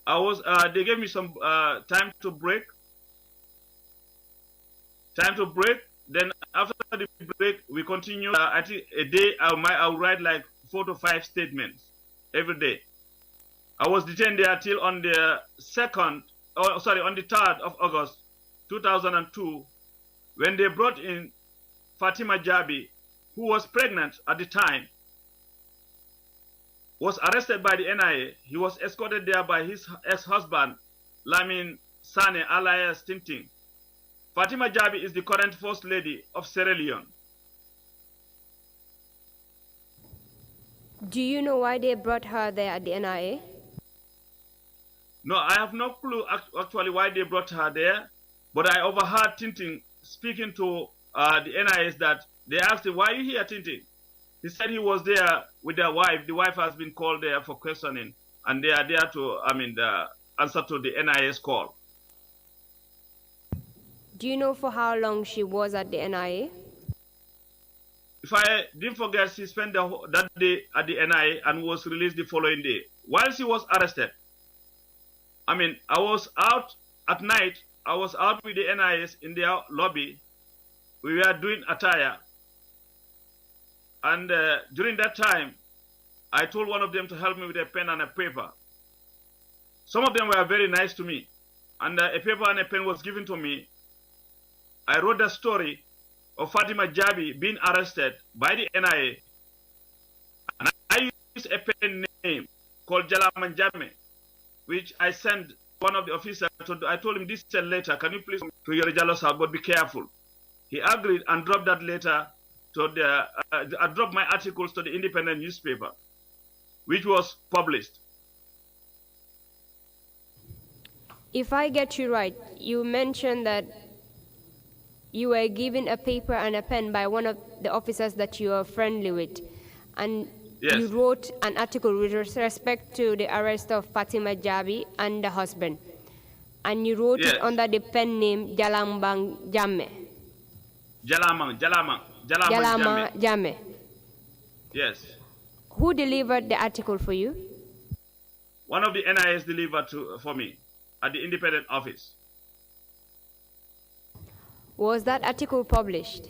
I was. They gave me some time to break. Then after the break, we continue. I think a day I'll write like 4 to 5 statements every day. I was detained there till on the 3rd of August 2002, when they brought in Fatima Jabi, who was pregnant at the time, was arrested by the NIA. He was escorted there by his ex-husband, Lamin Sane alias Tinting. Fatima Jabi is the current First Lady of Sierra Leone. Do you know why they brought her there at the NIA? No, I have no clue actually why they brought her there, but I overheard Tinting speaking to the NIS that they asked him, why are you here, Tinting? He said he was there with their wife. The wife has been called there for questioning, and they are there to, answer to the NIS call. Do you know for how long she was at the NIA? If I didn't forget, she spent that day at the NIA and was released the following day. While she was arrested, I was out at night. I was out with the NIS in their lobby. We were doing attire. And during that time, I told one of them to help me with a pen and a paper. Some of them were very nice to me. And a paper and a pen was given to me. I wrote the story of Fatima Jabi being arrested by the NIA. And I used a pen name called Jalaman Jame, which I sent one of the officers. I told him, this is a letter. Can you please to your Jalo's house, but be careful. He agreed and dropped that letter to I dropped my articles to the independent newspaper, which was published. If I get you right, you mentioned that you were given a paper and a pen by one of the officers that you are friendly with, and yes, you wrote an article with respect to the arrest of Fatima Jabi and the husband, and you wrote yes, it under the pen name Jalambang Jamme. Jalama Jamme. Yes. Who delivered the article for you? One of the NIS delivered for me at the independent office. Was that article published?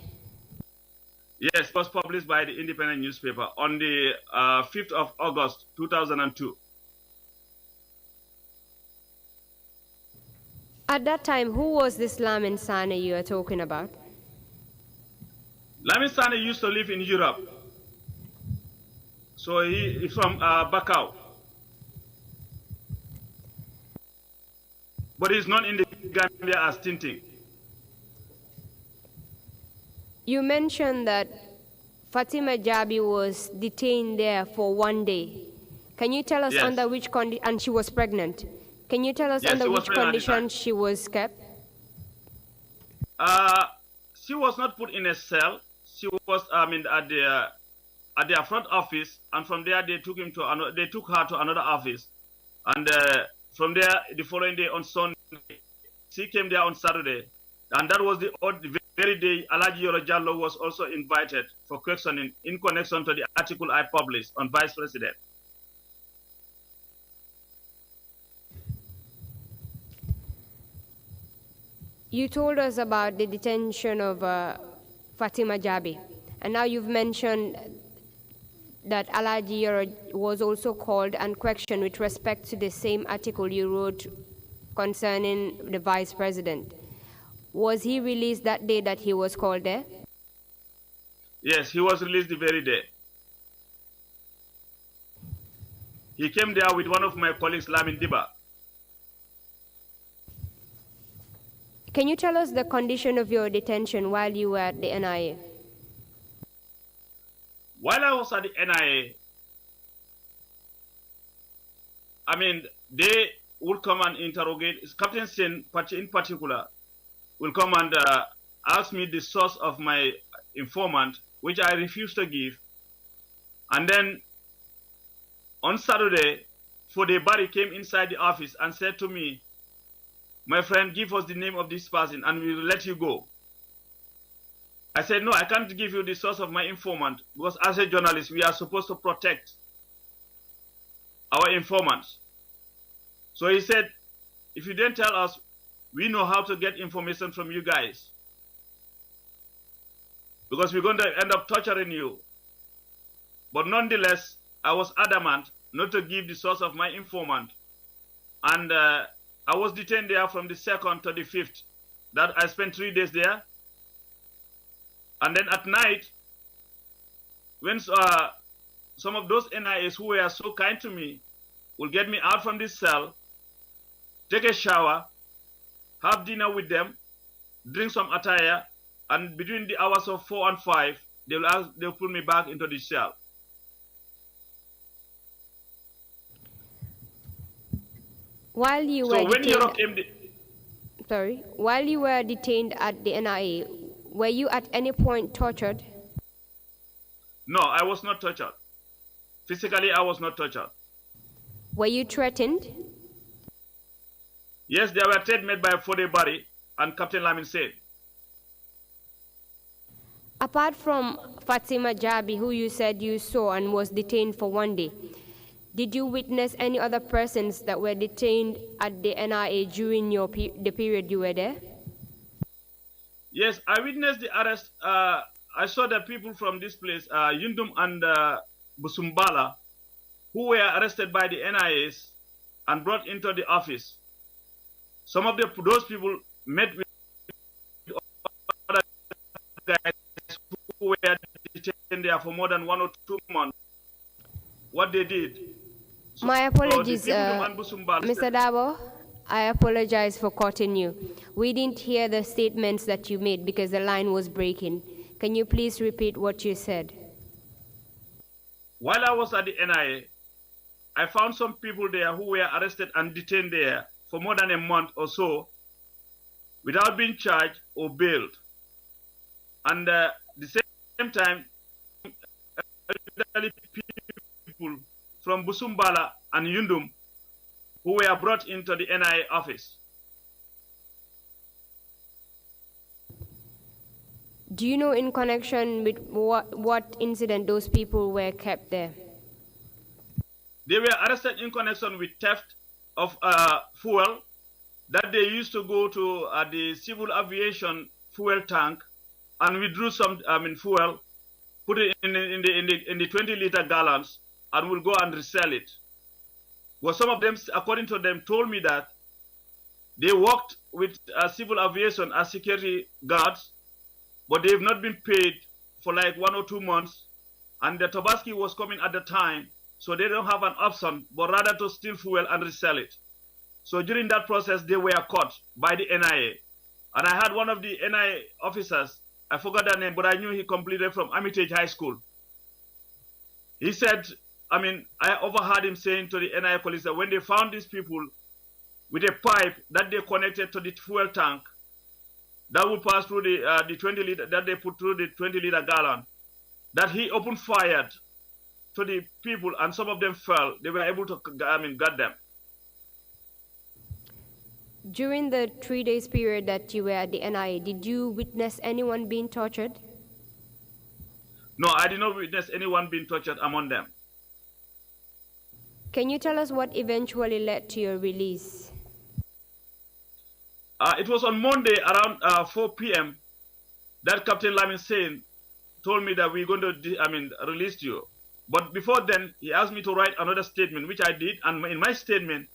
Yes, it was published by the independent newspaper on the 5th of August 2002. At that time, who was this Lamin Sane you are talking about? Lamin Sane used to live in Europe. So he's from Bakau. But he's not in the Gambia as Tinting. You mentioned that Fatima Jabi was detained there for 1 day. Can you tell us yes, under which condition, and she was pregnant. Can you tell us yes, under which conditions she was kept? She was not put in a cell. She was, at their front office, and from there they took her to another office, and from there the following day on Sunday, she came there on Saturday, And that was the very day Alaji Yoro Jallo was also invited for questioning in connection to the article I published on Vice President. You told us about the detention of Fatima Jabi, and now you've mentioned that Alaji Yoro was also called and questioned with respect to the same article you wrote concerning the Vice President. Was he released that day that he was called there? Yes, he was released the very day. He came there with one of my colleagues, Lamin Diba. Can you tell us the condition of your detention while you were at the NIA? While I was at the NIA, they would come and interrogate, Captain Sen in particular, will come and ask me the source of my informant, which I refused to give. And then on Saturday, Fodebari came inside the office and said to me, "My friend, give us the name of this person and we will let you go." I said, "No, I can't give you the source of my informant because as a journalist, we are supposed to protect our informants." So he said, "If you didn't tell us, we know how to get information from you guys because we're going to end up torturing you." But nonetheless, I was adamant not to give the source of my informant. And I was detained there from the 2nd to the 5th. That I spent 3 days there. And then at night, when some of those NIAs who were so kind to me will get me out from this cell, take a shower, have dinner with them, drink some attire, and between the hours of 4 and 5, they'll put me back into the cell. While you were detained at the NIA, were you at any point tortured? No, I was not tortured. Physically, I was not tortured. Were you threatened? Yes, there were threats made by Fodebari and Captain Lamin said. Apart from Fatima Jabi, who you said you saw and was detained for 1 day, did you witness any other persons that were detained at the NIA during the period you were there? Yes, I witnessed the arrest. I saw the people from this place, Yundum and Busumbala, who were arrested by the NIAs and brought into the office. Some of those people met with other guys who were detained there for more than 1 or 2 months. What they did. My apologies, Mr. Darboe. I apologize for cutting you. We didn't hear the statements that you made because the line was breaking. Can you please repeat what you said? While I was at the NIA, I found some people there who were arrested and detained there for more than a month or so without being charged or bailed. And at the same time, elderly people from Busumbala and Yundum who were brought into the NIA office. Do you know in connection with what incident those people were kept there? They were arrested in connection with theft of fuel that they used to go to the civil aviation fuel tank and withdrew some fuel, put it in the 20-liter gallons, and will go and resell it. Well, some of them, according to them, told me that they worked with civil aviation as security guards, but they've not been paid for like 1 or 2 months, and the Tobaski was coming at the time, so they don't have an option, but rather to steal fuel and resell it. So during that process, they were caught by the NIA. And I had one of the NIA officers, I forgot the name, but I knew he completed from Armitage High School. He said, I overheard him saying to the NIA police that when they found these people with a pipe that they connected to the fuel tank, that would pass through the 20 liter, that they put through the 20-liter gallon, that he opened fire to the people and some of them fell. They were able to, get them. During the 3 days period that you were at the NIA, did you witness anyone being tortured? No, I did not witness anyone being tortured among them. Can you tell us what eventually led to your release? It was on Monday around 4 p.m. that Captain Lamin Sain told me that we're going to release you. But before then, he asked me to write another statement, which I did. And in my statement,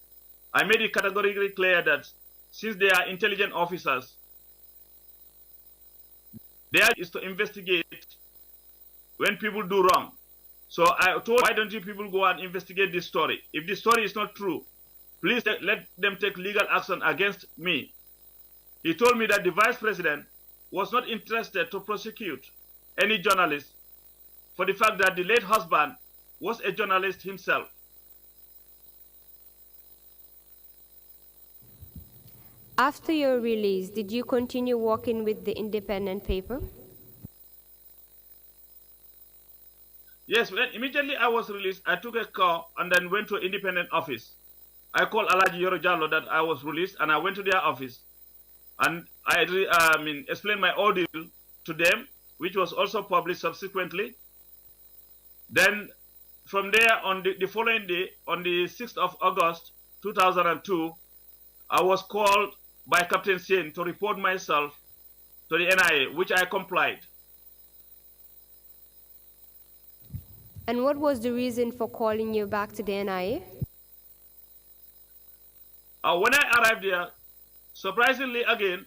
I made it categorically clear that since they are intelligent officers, their is to investigate when people do wrong. So I told, why don't you people go and investigate this story? If this story is not true, please let them take legal action against me. He told me that the vice president was not interested to prosecute any journalist for the fact that the late husband was a journalist himself. After your release, did you continue working with the independent paper? Yes, when immediately I was released, I took a car and then went to independent office. I called Alaji Yoro Jallo that I was released, and I went to their office. And I explained my ordeal to them, which was also published subsequently. Then from there, on the following day, on the 6th of August 2002, I was called by Captain Sain to report myself to the NIA, which I complied. And what was the reason for calling you back to the NIA? When I arrived there, surprisingly again,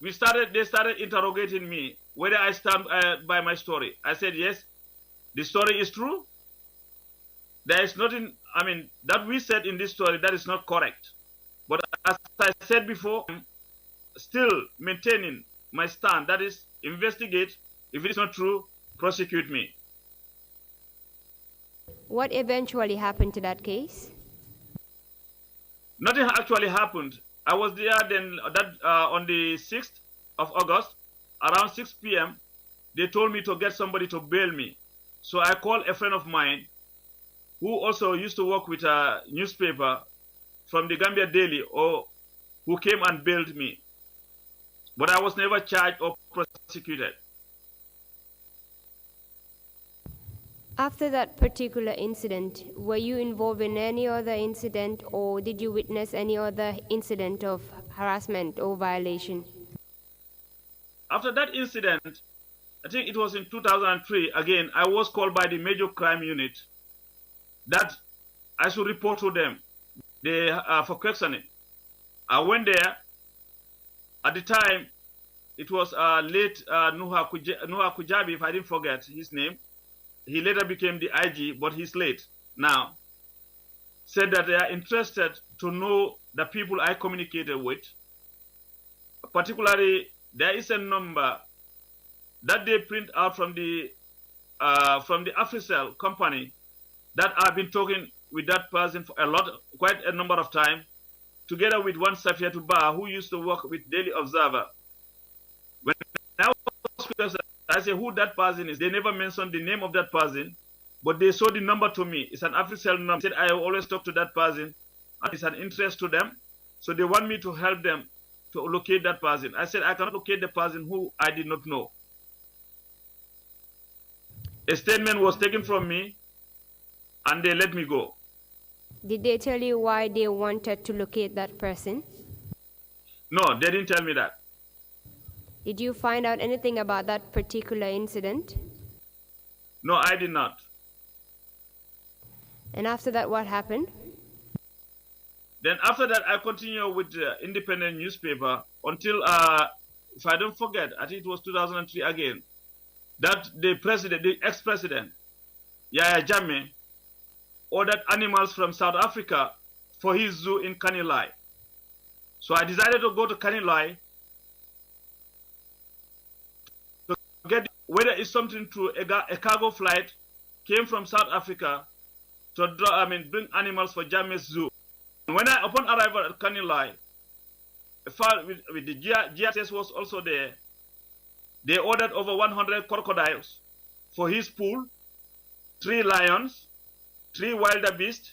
they started interrogating me whether I stand by my story. I said, yes, the story is true. There is nothing, that we said in this story that is not correct. But as I said before, I'm still maintaining my stand, that is, investigate. If it is not true, prosecute me. What eventually happened to that case? Nothing actually happened. I was there then on the 6th of August, around 6 p.m., they told me to get somebody to bail me. So I called a friend of mine who also used to work with a newspaper from the Gambia Daily, who came and bailed me. But I was never charged or prosecuted. After that particular incident, were you involved in any other incident, or did you witness any other incident of harassment or violation? After that incident, I think it was in 2003, again, I was called by the Major Crime Unit that I should report to them for questioning. I went there. At the time, it was late Nuha Kujabi, if I didn't forget his name. He later became the IG, but he's late now. Said that they are interested to know the people I communicated with. Particularly, there is a number that they print out from the Africell company that I've been talking with that person for quite a number of times, together with one Safiatou Ba who used to work with Daily Observer. When I was I said who that person is. They never mentioned the name of that person, but they showed the number to me. It's an Africell number. Said I always talk to that person, and it's an interest to them. So they want me to help them to locate that person. I said I cannot locate the person who I did not know. A statement was taken from me, and they let me go. Did they tell you why they wanted to locate that person? No, they didn't tell me that. Did you find out anything about that particular incident? No, I did not. And after that, what happened? Then after that, I continued with the independent newspaper until, if I don't forget, I think it was 2003 again, that the ex-president, Yahya Jammeh, ordered animals from South Africa for his zoo in Kanilai. So I decided to go to Kanilai to get whether it's something true. A cargo flight came from South Africa to bring animals for Jammeh's zoo. And upon arrival at Kanilai, with the GSS was also there. They ordered over 100 crocodiles for his pool, 3 lions, 3 wildebeest,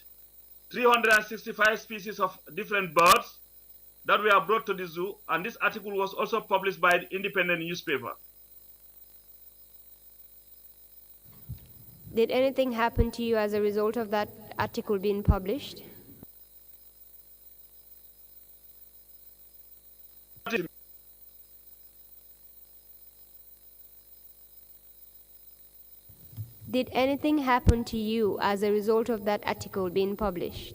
365 species of different birds, that were brought to the zoo, and this article was also published by the independent newspaper. Did anything happen to you as a result of that article being published? Did anything happen to you as a result of that article being published?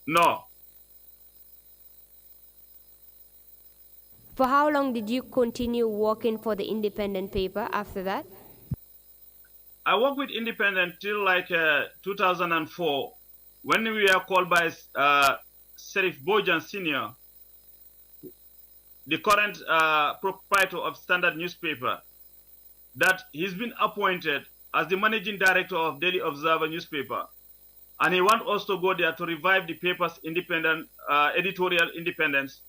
No. For how long did you continue working for the independent paper after that? I worked with independent till like 2004, when we were called by Sheriff Bojan Senior, the current proprietor of Standard newspaper, that he's been appointed as the managing director of Daily Observer newspaper, and he wants us to go there to revive the paper's independent editorial independence,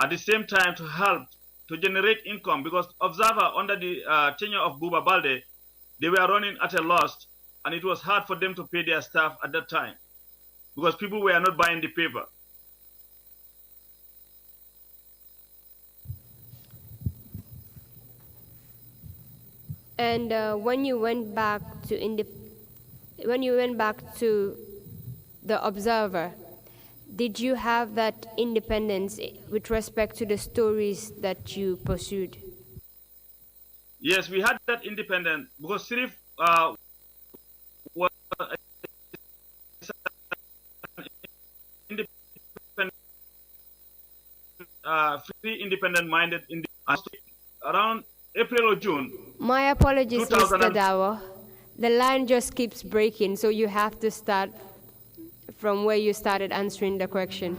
at the same time to help to generate income, because Observer under the tenure of Buba Balde, they were running at a loss, and it was hard for them to pay their staff at that time because people were not buying the paper. And when you went back to the Observer, did you have that independence with respect to the stories that you pursued? Yes, we had that independence because Sirif was independent, free, independent-minded around April or June. My apologies, Mr. Dawa. The line just keeps breaking, so you have to start from where you started answering the question.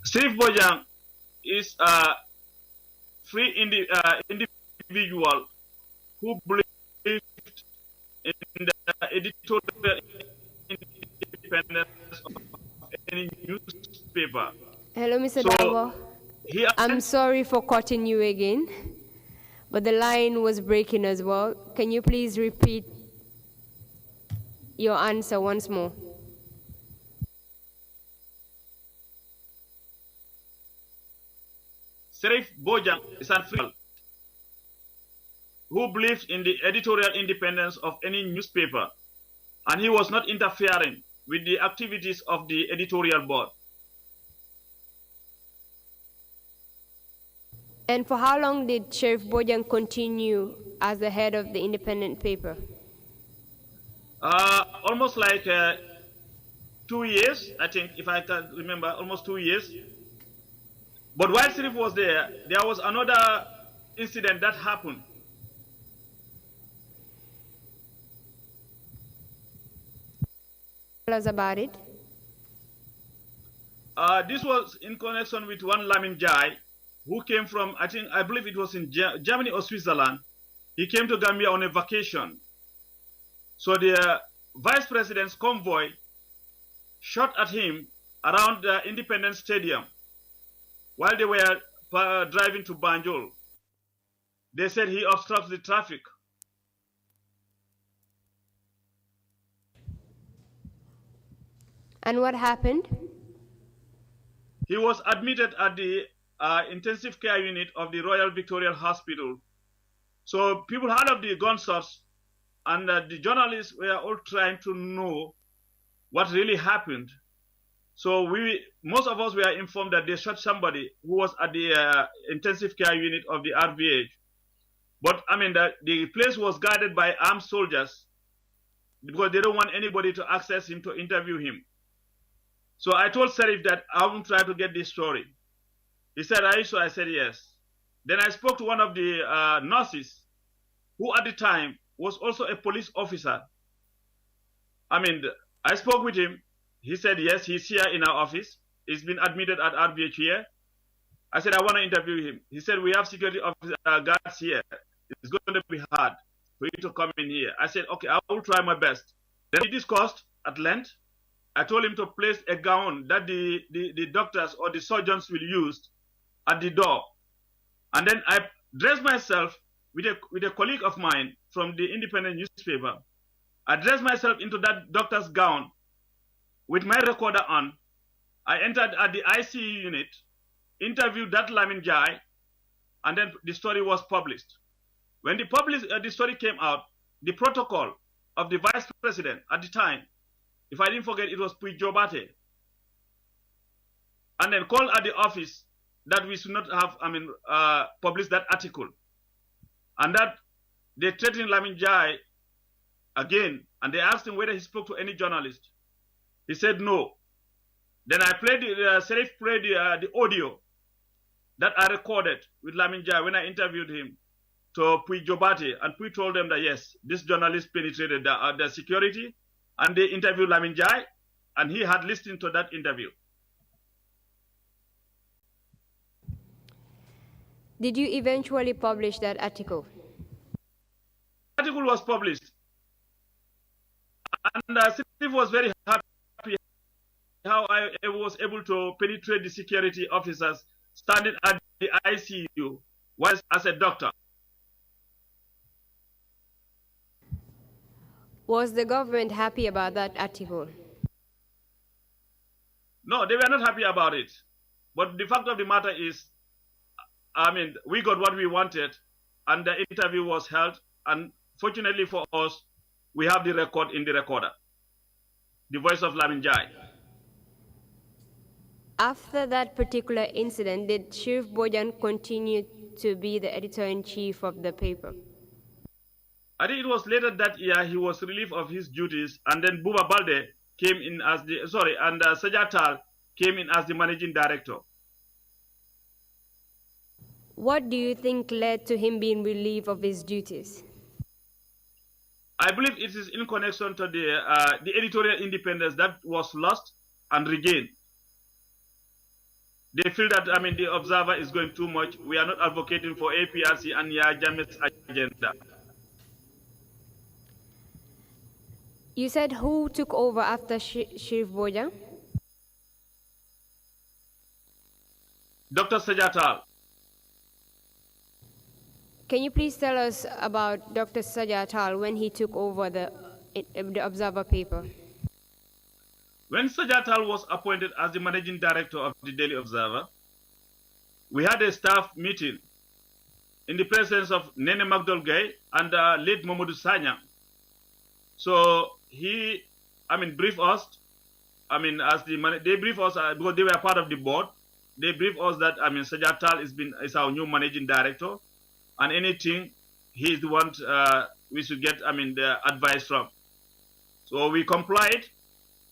Sirif Bojang is a free individual who believed in the editorial independence of any newspaper. Hello, Mr. So, Dawa. I'm sorry for cutting you again, but the line was breaking as well. Can you please repeat your answer once more? Sheriff Bojang is a free who believed in the editorial independence of any newspaper, and he was not interfering with the activities of the editorial board. And for how long did Sheriff Bojang continue as the head of the independent paper? Almost like 2 years, I think, if I can remember, almost 2 years. But while Sheriff was there was another incident that happened. Tell us about it. This was in connection with one Lamin Jai, who came from, I believe it was in Germany or Switzerland. He came to Gambia on a vacation. So the vice president's convoy shot at him around the Independence Stadium while they were driving to Banjul. They said he obstructs the traffic. And what happened? He was admitted at the intensive care unit of the Royal Victoria Hospital. So people heard of the gunshots, and the journalists were all trying to know what really happened. So most of us were informed that they shot somebody who was at the intensive care unit of the RVH. But I mean, the place was guarded by armed soldiers because they don't want anybody to access him to interview him. So I told Sheriff that I will try to get this story. He said, "Are you sure?" I said, "Yes." Then I spoke to one of the nurses, who at the time was also a police officer. I mean, I spoke with him. He said, yes, he's here in our office. He's been admitted at RVH here. I said, I want to interview him. He said, we have security officer guards here. It's going to be hard for you to come in here. I said, okay, I will try my best. Then we discussed at length. I told him to place a gown that the doctors or the surgeons will use at the door. And then I dressed myself with a colleague of mine from the independent newspaper. I dressed myself into that doctor's gown with my recorder on. I entered at the ICU unit, interviewed that Lamin Jai, and then the story was published. When the story came out, the protocol of the vice president at the time, if I didn't forget, it was Puy Jobate, and then called at the office that we should not have, published that article, and that they threatened Lamin Jai again, and they asked him whether he spoke to any journalist. He said no. Then I played Serif played the audio that I recorded with Lamin Jai when I interviewed him to Puy Jobate, and Puy told them that yes, this journalist penetrated the security, and they interviewed Lamin Jai, and he had listened to that interview. Did you eventually publish that article? The article was published, and Serif was very happy how I was able to penetrate the security officers standing at the ICU whilst as a doctor. Was the government happy about that article? No, they were not happy about it. But the fact of the matter is, we got what we wanted, and the interview was held, and fortunately for us, we have the record in the recorder. The voice of Lamin Jai. After that particular incident, did Chief Bojan continue to be the editor-in-chief of the paper? I think it was later that year he was relieved of his duties, and then Buba Balde came in as Sajatal came in as the managing director. What do you think led to him being relieved of his duties? I believe it is in connection to the editorial independence that was lost and regained. They feel that the Observer is going too much. We are not advocating for APRC and Yahya Jammeh's agenda. You said who took over after Chief Bojan? Dr. Sajatal. Can you please tell us about Dr. Sajatal when he took over the Observer paper? When Sajatal was appointed as the managing director of the Daily Observer, we had a staff meeting in the presence of Nene Magdol Gay and late Mamadou Sanyang. So he, briefed us. They briefed us because they were part of the board. They briefed us that Sajatal is our new managing director, and anything he is the one we should get the advice from. So we complied.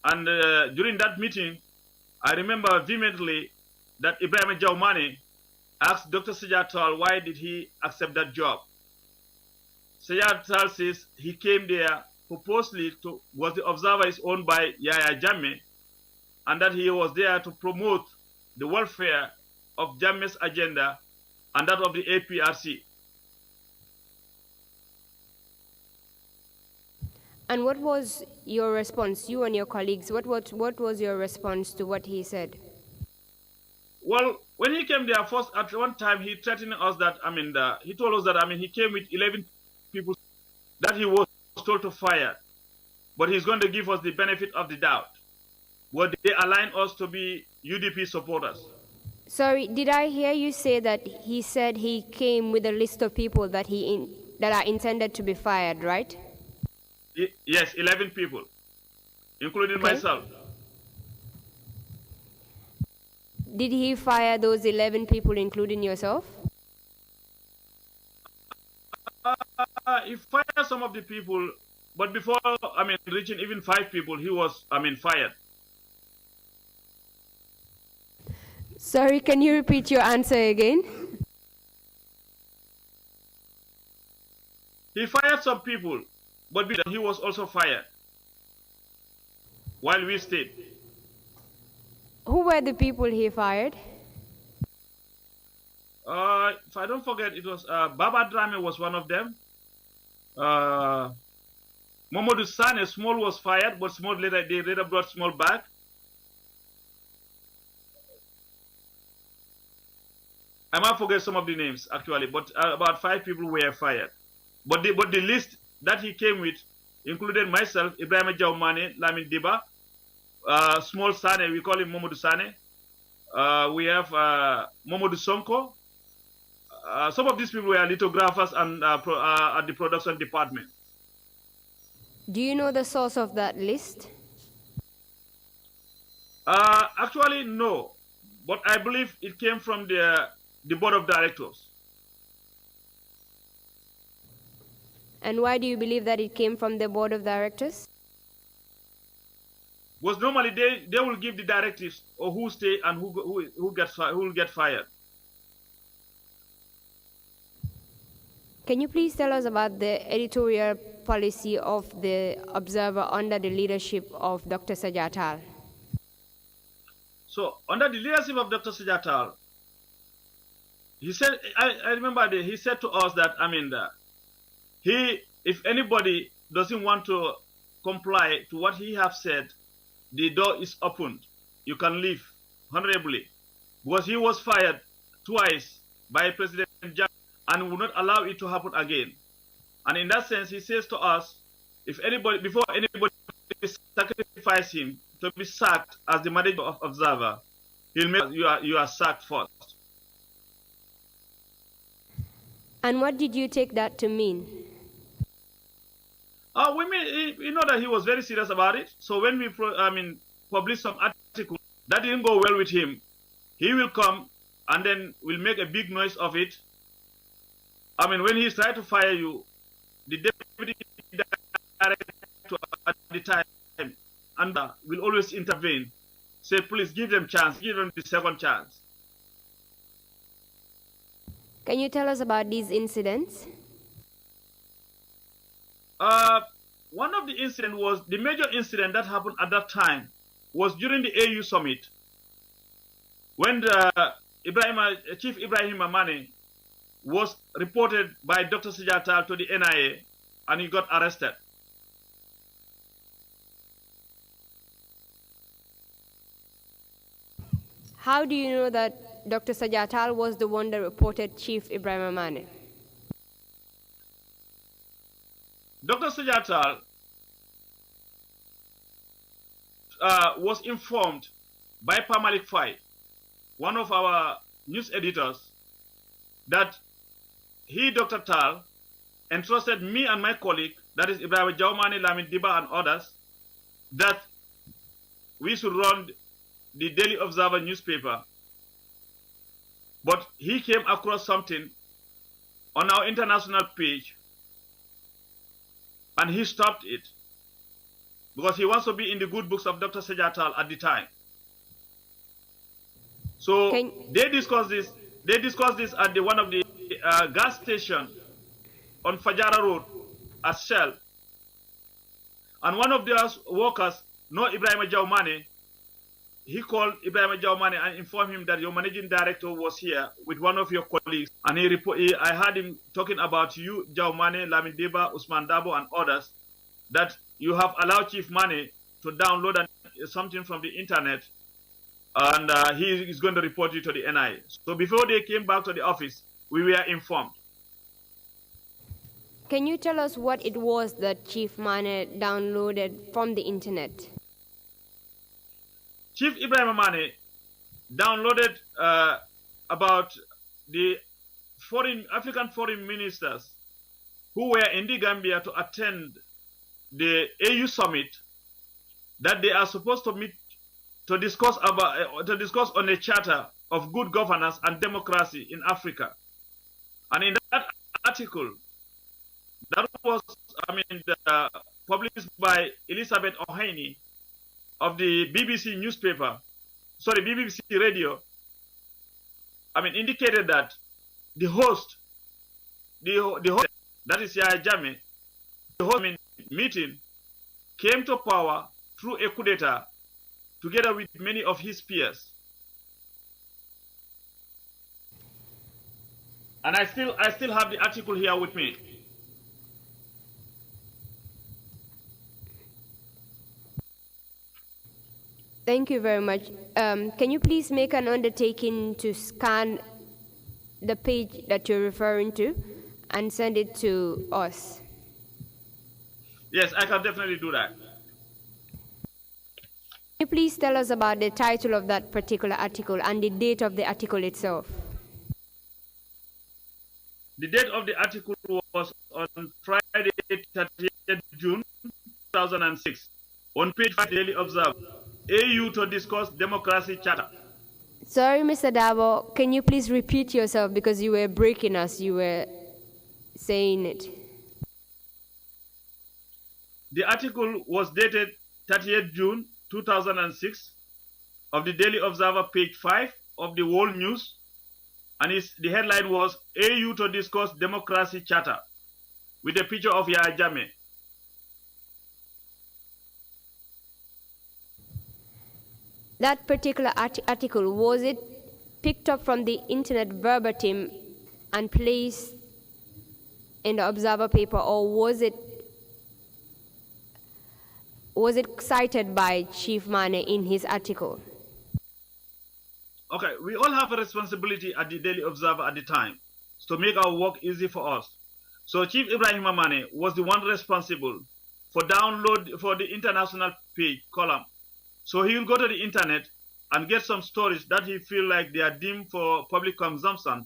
And during that meeting, I remember vehemently that Ibrahim Jaumane asked Dr. Sajatal why did he accept that job. Sajatal says he came there purposely was the Observer is owned by Yahya Jammeh, and that he was there to promote the welfare of Jammeh's agenda and that of the APRC. And what was your response, you and your colleagues? What was your response to what he said? Well, when he came there first, at one time he threatened us that he told us that he came with 11 people that he was told to fire, but he's going to give us the benefit of the doubt. But they align us to be UDP supporters. Sorry, did I hear you say that he said he came with a list of people that are intended to be fired, right? Yes, 11 people, including myself. Did he fire those 11 people, including yourself? He fired some of the people, but before reaching even 5 people, he was fired. Sorry, can you repeat your answer again? He fired some people, but he was also fired while we stayed. Who were the people he fired? If I don't forget, it was Baba Drame was one of them. Mamadou Sane, Small was fired, but Small they later brought Small back. I might forget some of the names actually, but about 5 people were fired. But the list that he came with included myself, Ibrahim Jaumane, Lamin Diba, small Sane, we call him Momodu Sane. We have Momodu Sonko. Some of these people were lithographers and at the production department. Do you know the source of that list? Actually, no. But I believe it came from the board of directors. And why do you believe that it came from the board of directors? Because normally they will give the directives of who stay and who will get fired. Can you please tell us about the editorial policy of the Observer under the leadership of Dr. Sajatal? So under the leadership of Dr. Sajatal, he said, I remember he said to us that, if anybody doesn't want to comply to what he have said, the door is opened. You can leave honorably. Because he was fired twice by President Jack and would not allow it to happen again. And in that sense, he says to us, before anybody sacrifice him to be sacked as the manager of Observer, he'll make you are sacked first. And what did you take that to mean? We mean, you know that he was very serious about it. So when we published some article that didn't go well with him, he will come and then we'll make a big noise of it. When he's trying to fire you, the deputy director at the time and will always intervene. Say, please give them chance, give them the second chance. Can you tell us about these incidents? One of the incidents was, the major incident that happened at that time was during the AU summit, when Chief Ibrahim Manneh was reported by Dr. Sajatal to the NIA and he got arrested. How do you know that Dr. Sajatal was the one that reported Chief Ibrahim Manneh? Dr. Sajatal was informed by Pamalik Fai, one of our news editors, that he, Dr. Tal, entrusted me and my colleague, that is Ibrahim Jaumani, Lamin Diba and others, that we should run the Daily Observer newspaper. But he came across something on our international page and he stopped it because he wants to be in the good books of Dr. Sajatal at the time. So they discussed this at one of the gas station on Fajara Road at Shell. And one of their workers, no Ibrahim Jaumani, he called Ibrahim Jaumani and informed him that your managing director was here with one of your colleagues. And I heard him talking about you, Jaumani, Lamin Deba, Ousman Darboe, and others, that you have allowed Chief Manneh to download something from the internet, and he is going to report you to the NIA. So before they came back to the office, we were informed. Can you tell us what it was that Chief Manneh downloaded from the internet? Chief Ibrahim Manneh downloaded about the African foreign ministers who were in the Gambia to attend the AU summit, that they are supposed to meet to discuss on a charter of good governance and democracy in Africa. And in that article, that was published by Elizabeth Ohaini of the BBC radio, indicated that the host, that is Yahya Jammeh, the host meeting came to power through a coup d'etat together with many of his peers. And I still have the article here with me. Thank you very much. Can you please make an undertaking to scan the page that you're referring to and send it to us? Yes, I can definitely do that. you please tell us about the title of that particular article and the date of the article itself? The date of the article was on Friday, 30th June 2006, on page 5 Daily Observer, AU to discuss democracy charter. Sorry, Mr. Darboe, can you please repeat yourself because you were breaking us, you were saying it. The article was dated 30th June 2006 of the Daily Observer, page 5 of the World News, and the headline was AU to discuss democracy charter with a picture of Yahya Jammeh. That particular article, was it picked up from the internet verbatim and placed in the Observer paper, or was it cited by Chief Manneh in his article? Okay, we all have a responsibility at the Daily Observer at the time to make our work easy for us. So Chief Ibrahim Manneh was the one responsible for the international page column. So he will go to the internet and get some stories that he feel like they are deemed for public consumption.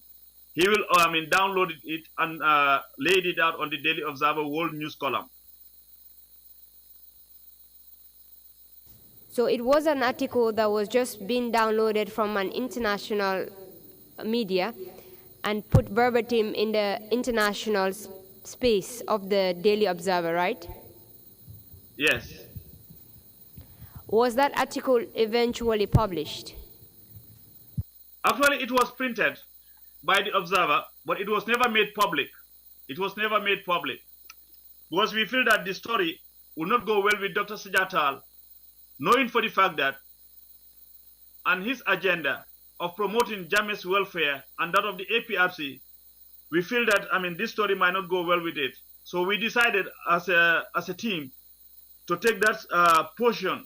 He will, download it and laid it out on the Daily Observer World News column. So it was an article that was just being downloaded from an international media and put verbatim in the international space of the Daily Observer, right? Yes. Was that article eventually published? Actually, it was printed by the Observer, but it was never made public. It was never made public because we feel that the story will not go well with Dr. Sajatal, knowing for the fact that and his agenda of promoting Jammeh's welfare and that of the APRC, we feel that this story might not go well with it. So we decided as a team to take that portion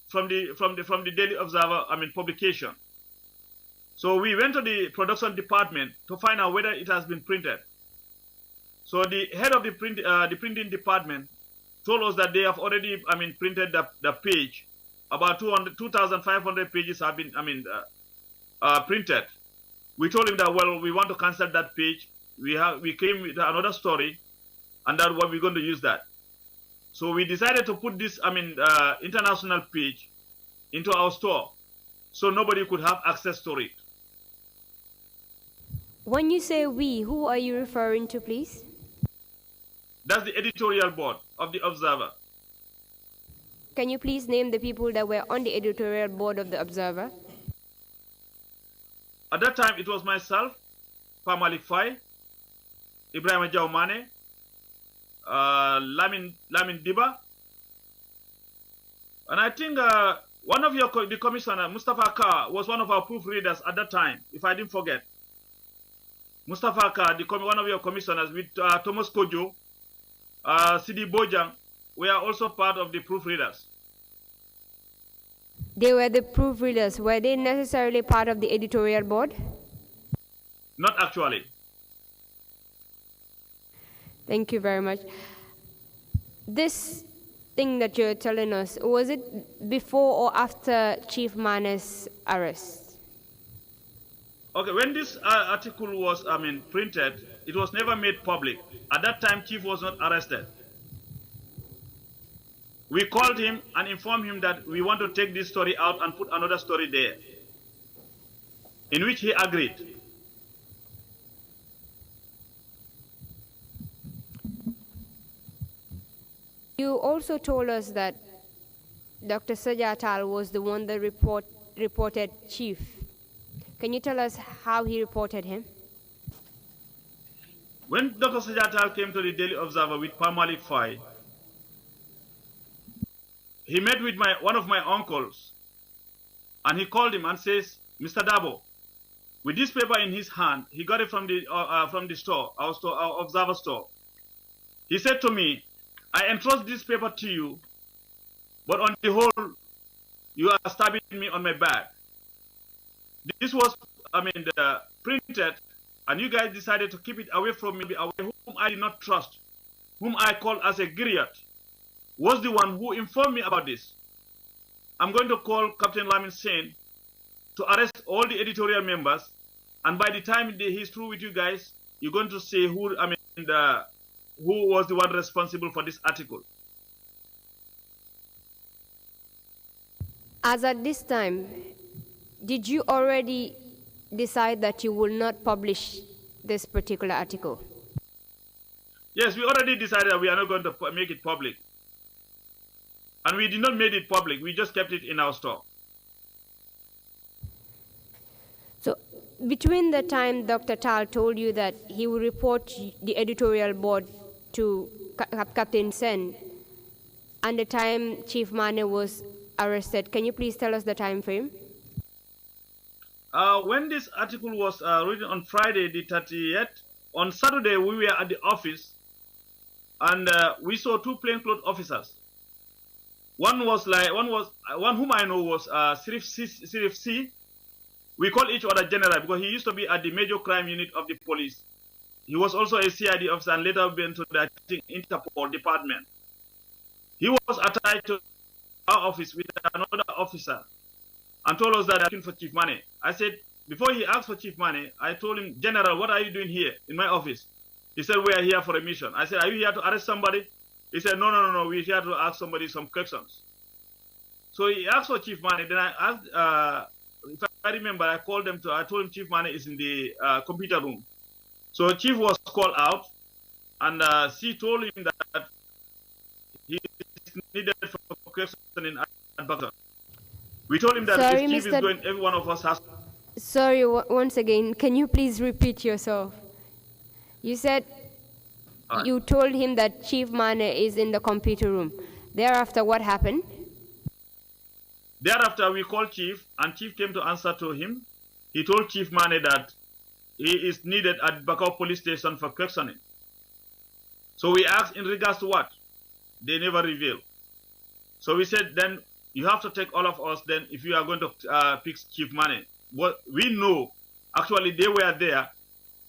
from the Daily Observer publication. So we went to the production department to find out whether it has been printed. So the head of the printing department told us that they have already printed the page. About 2,500 pages have been printed. We told him that, well, we want to cancel that page. We came with another story, and that's what we're going to use that. So we decided to put this international page into our store so nobody could have access to it. When you say we, who are you referring to, please? That's the editorial board of the Observer. Can you please name the people that were on the editorial board of the Observer? At that time, it was myself, Pamalik Fai, Ibrahim Manneh, Lamin Diba, and I think one of the commissioner, Mustafa Kar, was one of our proofreaders at that time, if I didn't forget. Mustafa Kar, one of your commissioners, with Thomas Kojo, Sidi Bojang, we are also part of the proofreaders. They were the proofreaders. Were they necessarily part of the editorial board? Not actually. Thank you very much. This thing that you're telling us, was it before or after Chief Manneh's arrest? Okay, when this article was printed, it was never made public. At that time, Chief was not arrested. We called him and informed him that we want to take this story out and put another story there, in which he agreed. You also told us that Dr. Sajatal was the one that reported Chief. Can you tell us how he reported him? When Dr. Sajatal came to the Daily Observer with Pamalik Fai, he met with one of my uncles, and he called him and says, Mr. Darboe, with this paper in his hand, he got it from the store, our Observer store. He said to me, I entrust this paper to you, but on the whole, you are stabbing me on my back. This was, printed, and you guys decided to keep it away from me, whom I did not trust, whom I called as a griot, was the one who informed me about this. I'm going to call Captain Lamin Sen to arrest all the editorial members, and by the time he's through with you guys, you're going to see who was the one responsible for this article. As at this time, did you already decide that you will not publish this particular article? Yes, we already decided that we are not going to make it public. And we did not make it public, we just kept it in our store. So, between the time Dr. Tal told you that he will report the editorial board to Captain Sen and the time Chief Manneh was arrested, can you please tell us the time frame? When this article was written on Friday, the 30th, on Saturday we were at the office and we saw two plainclothes officers. One whom I know was Sirif C. We call each other general because he used to be at the major crime unit of the police. He was also a CID officer and later went to the Interpol department. He was attached to our office with another officer and told us that they're looking for Chief Manneh. I said, before he asked for Chief Manneh, I told him, General, what are you doing here in my office? He said, we are here for a mission. I said, are you here to arrest somebody? He said, no, we're here to ask somebody some questions. So he asked for Chief Manneh. Then I asked, if I remember, I told him Chief Manneh is in the computer room. So Chief was called out, and she told him that he is needed for questioning in Baghdad. We told him that Sorry, if Chief is going, every one of us has. Sorry, once again, can you please repeat yourself? You said you told him that Chief Manneh is in the computer room. Thereafter, what happened? Thereafter, we called Chief, and Chief came to answer to him. He told Chief Manneh that he is needed at Bakau police station for questioning. So we asked in regards to what? They never revealed. So we said, then you have to take all of us then if you are going to pick Chief Manneh. What we know, actually they were there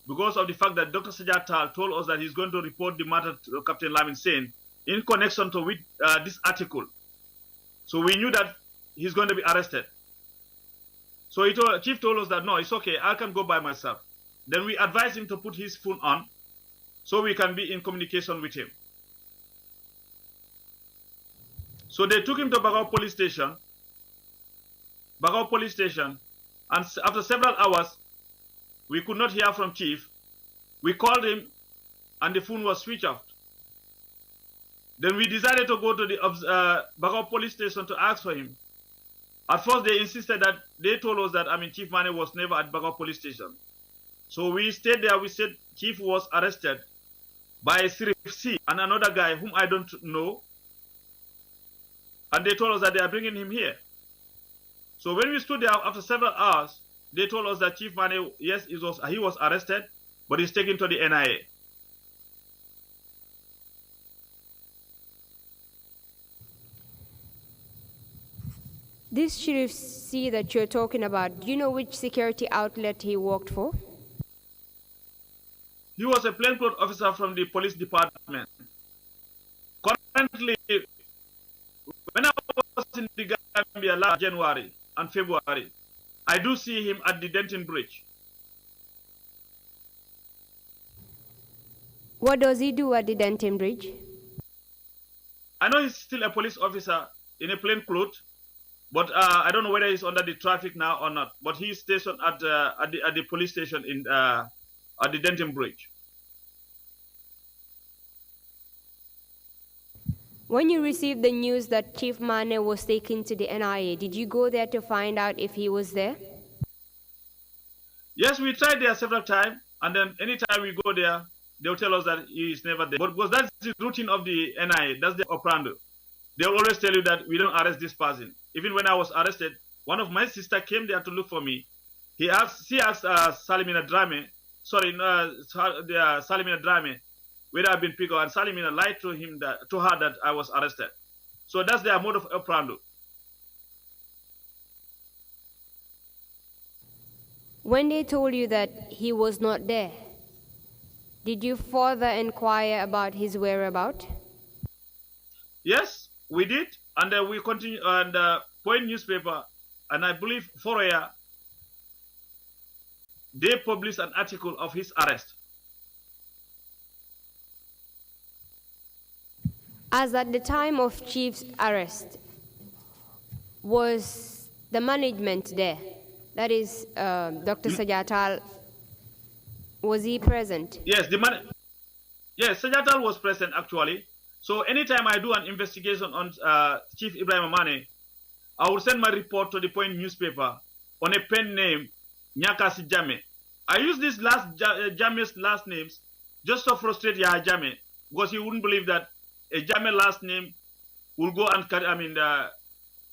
because of the fact that Dr. Sajatal told us that he's going to report the matter to Captain Lamin Sen in connection to with this article. So we knew that he's going to be arrested. So Chief told us that, no, it's okay, I can go by myself. Then we advised him to put his phone on so we can be in communication with him. So they took him to Bagau police station. And after several hours, we could not hear from Chief. We called him and the phone was switched off. Then we decided to go to the Bagau police station to ask for him. At first they insisted that, they told us that, Chief Manneh was never at Bagau police station. So we stayed there, we said Chief was arrested by Sirif C and another guy whom I don't know. And they told us that they are bringing him here. So when we stood there after several hours, they told us that Chief Manneh, yes, he was arrested, but he's taken to the NIA. This Sheriff C that you're talking about, do you know which security outlet he worked for? He was a plainclothes officer from the police department. Currently, when I was in the Gambia last January and February, I do see him at the Detention bridge. What does he do at the Detention bridge? I know he's still a police officer in a plainclothes, but I don't know whether he's under the traffic now or not. But he's stationed at the police station in at the Detention bridge. When you received the news that Chief Manneh was taken to the NIA, did you go there to find out if he was there? Yes, we tried there several times, and then anytime we go there, they'll tell us that he is never there. But because that's the routine of the NIA, that's the operando. They'll always tell you that we don't arrest this person. Even when I was arrested, one of my sisters came there to look for me. She asked Salimina Drame, Salimina Drame, whether I've been picked up, and Salimina lied to her that I was arrested. So that's their mode of operando. When they told you that he was not there, did you further inquire about his whereabouts? Yes, we did, and we continue. And Point newspaper, and I believe Foroya, they published an article of his arrest. As at the time of Chief's arrest, was the management there? That is, Dr. Sajatal, was he present? Yes, yes, Sajatal was present actually. So anytime I do an investigation on Chief Ibrahim Manneh, I will send my report to the Point newspaper on a pen name, Nyakasi Jame. I use this Jame's last names just to frustrate Yahya Jammeh, because he wouldn't believe that a Jammeh last name will go and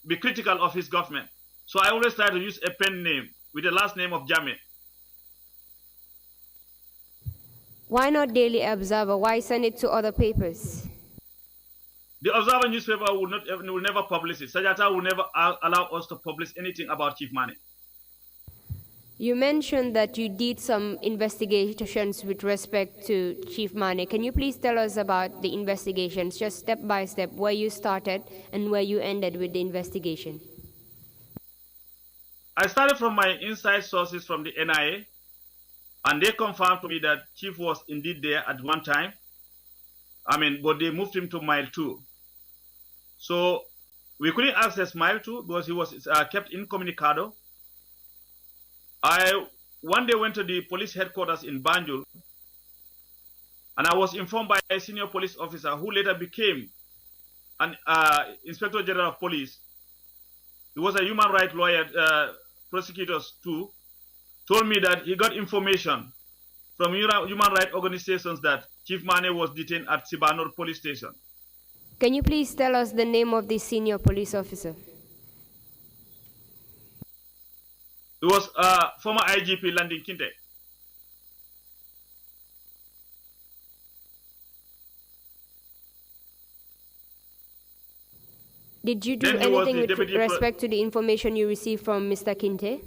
be critical of his government. So I always try to use a pen name with the last name of Jammeh. Why not Daily Observer? Why send it to other papers? The Observer newspaper will never publish it. Sajata will never allow us to publish anything about Chief Manneh. You mentioned that you did some investigations with respect to Chief Manneh. Can you please tell us about the investigations, just step by step, where you started and where you ended with the investigation? I started from my inside sources from the NIA, and they confirmed to me that Chief was indeed there at one time. But they moved him to Mile 2. So we couldn't access Mile 2 because he was kept incommunicado. I one day went to the police headquarters in Banjul, and I was informed by a senior police officer who later became an Inspector General of Police. He was a human rights lawyer, prosecutors too, told me that he got information from human rights organizations that Chief Manneh was detained at Sibanor police station. Can you please tell us the name of the senior police officer? It was former IGP Landing Kinte. Did you do anything with respect to the information you received from Mr. Kinte?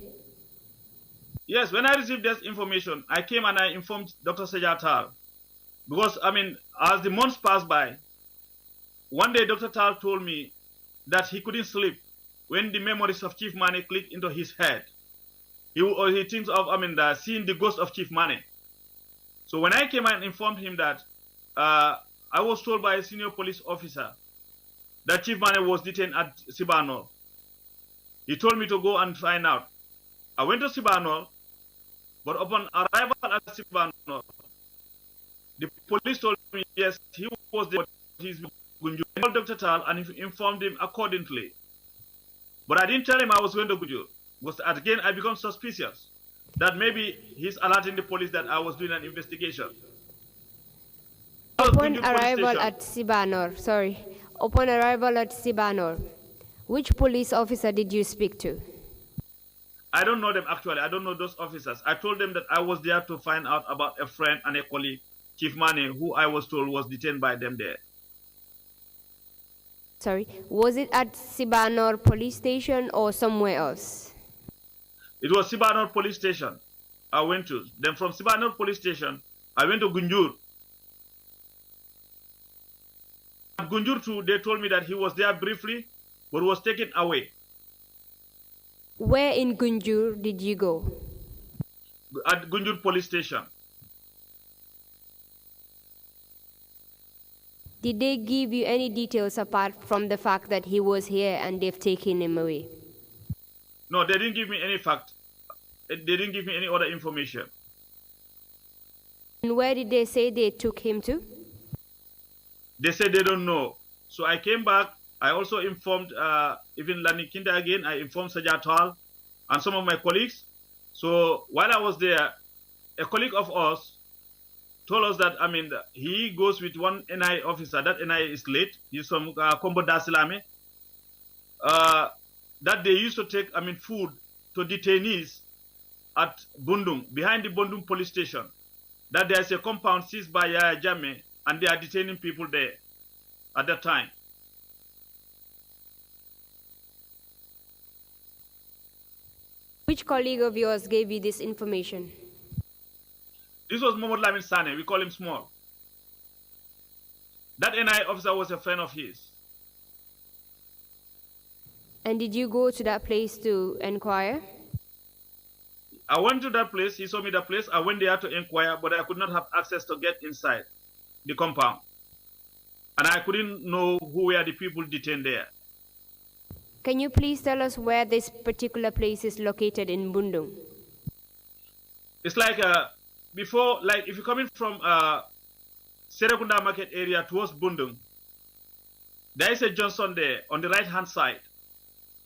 Yes, when I received this information, I came and I informed Dr. Sajatal. Because, as the months passed by, one day Dr. Tal told me that he couldn't sleep when the memories of Chief Manneh clicked into his head. He thinks of, seeing the ghost of Chief Manneh. So when I came and informed him that, I was told by a senior police officer that Chief Manneh was detained at Sibanor. He told me to go and find out. I went to Sibanor, but upon arrival at Sibanor, the police told me, yes, he was there, but he's Gunjur. I called Dr. Tal and informed him accordingly. But I didn't tell him I was going to Gunjur. Because again, I become suspicious that maybe he's alerting the police that I was doing an investigation. Upon arrival at Sibanor, which police officer did you speak to? I don't know them actually. I don't know those officers. I told them that I was there to find out about a friend and a colleague, Chief Manneh, who I was told was detained by them there. Sorry, was it at Sibanor police station or somewhere else? It was Sibanor police station I went to. Then from Sibanor police station, I went to Gunjur. At Gunjur too, they told me that he was there briefly, but was taken away. Where in Gunjur did you go? At Gunjur police station. Did they give you any details apart from the fact that he was here and they've taken him away? No, they didn't give me any fact. They didn't give me any other information. And where did they say they took him to? They said they don't know. So I came back. I also informed even Lani Kinda again. I informed Sajatal and some of my colleagues. So while I was there, a colleague of ours told us that, he goes with one NIA officer. That NIA is late. He's from Kombo Dasilame. That they used to take, food to detainees at Bundung, behind the Bundung police station. That there's a compound seized by Yahya Jammeh, and they are detaining people there at that time. Which colleague of yours gave you this information? This was Mohamed Lamin Sane. We call him Small. That NIA officer was a friend of his. And did you go to that place to inquire? I went to that place. He showed me the place. I went there to inquire, but I could not have access to get inside the compound. And I couldn't know who were the people detained there. Can you please tell us where this particular place is located in Bundung? It's like before, like if you're coming from Serekunda Market area towards Bundung, there is a junction there on the right-hand side.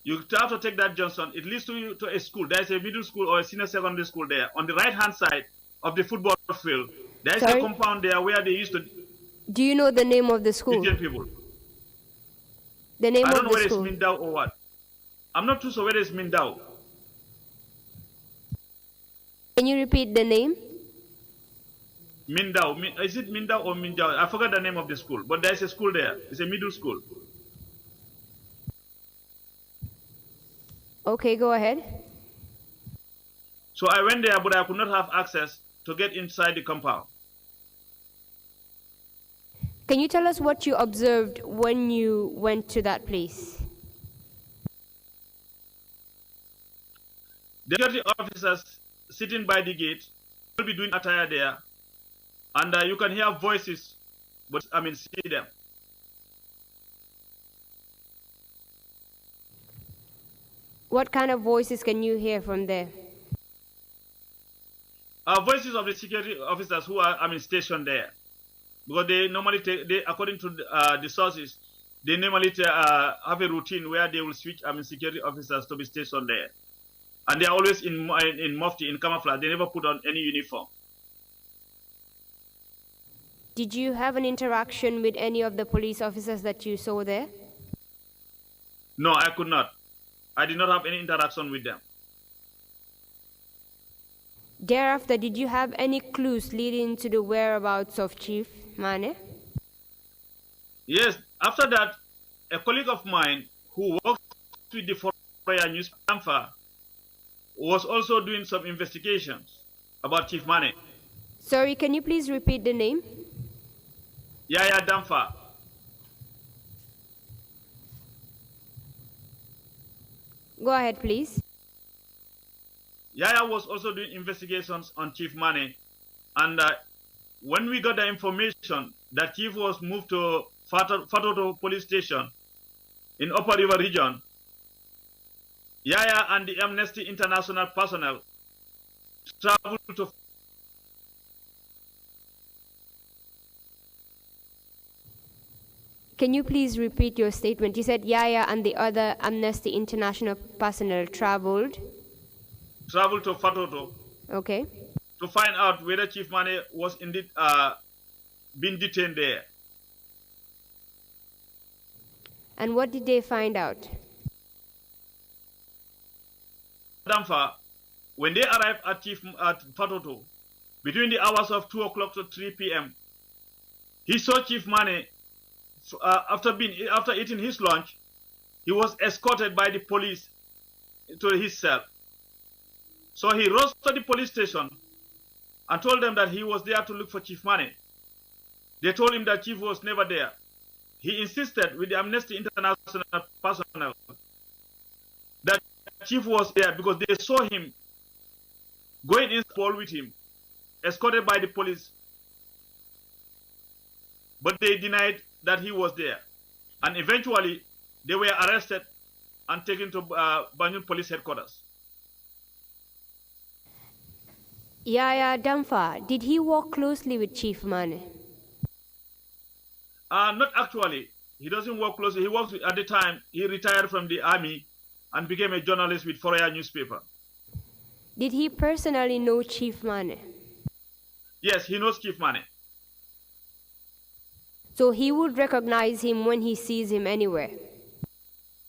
You have to take that junction. It leads to a school. There is a middle school or a senior secondary school there. On the right-hand side of the football field, there is a compound there where they used to. Do you know the name of the school? Detain people. The name I of don't know the whether school. it's Mindao or what. I'm not too sure whether it's Mindao. Can you repeat the name? Mindao. Is it Mindao or Mindao? I forgot the name of the school, but there's a school there. It's a middle school. Okay, go ahead. So I went there, but I could not have access to get inside the compound. Can you tell us what you observed when you went to that place? The security officers sitting by the gate will be doing attire there, and you can hear voices, but I mean see them. What kind of voices can you hear from there? Voices of the security officers who are stationed there, because they normally according to the sources, they normally have a routine where they will switch security officers to be stationed there, and they are always in mufti, in camouflage. They never put on any uniform. Did you have an interaction with any of the police officers that you saw there? No, I could not. I did not have any interaction with them. Thereafter, did you have any clues leading to the whereabouts of Chief Manneh? Yes, after that, a colleague of mine who works with the Foreign newspaper was also doing some investigations about Chief Manneh. Sorry, can you please repeat the name? Yaya Damfa. Go ahead, please. Yaya was also doing investigations on Chief Manneh, and when we got the information that Chief was moved to Fatoto police station in Upper River region, Yaya and the Amnesty International personnel traveled to. Can you please repeat your statement? You said Yaya and the other Amnesty International personnel traveled to Fatoto. Okay. To find out whether Chief Manneh was indeed being detained there. And what did they find out? Damfa, when they arrived at Fatoto, between the hours of 2 o'clock to 3 p.m., he saw Chief Manneh. After eating his lunch, he was escorted by the police to his cell. So he rose to the police station and told them that he was there to look for Chief Manneh. They told him that Chief was never there. He insisted with the Amnesty International personnel that Chief was there because they saw him going in Paul with him, escorted by the police. But they denied that he was there. And eventually, they were arrested and taken to Banjul Police Headquarters. Yaya Damfa, did he work closely with Chief Manneh? Not actually. He doesn't work closely. He works at the time, he retired from the army and became a journalist with Foreign newspaper. Did he personally know Chief Manneh? Yes, he knows Chief Manneh. So he would recognize him when he sees him anywhere?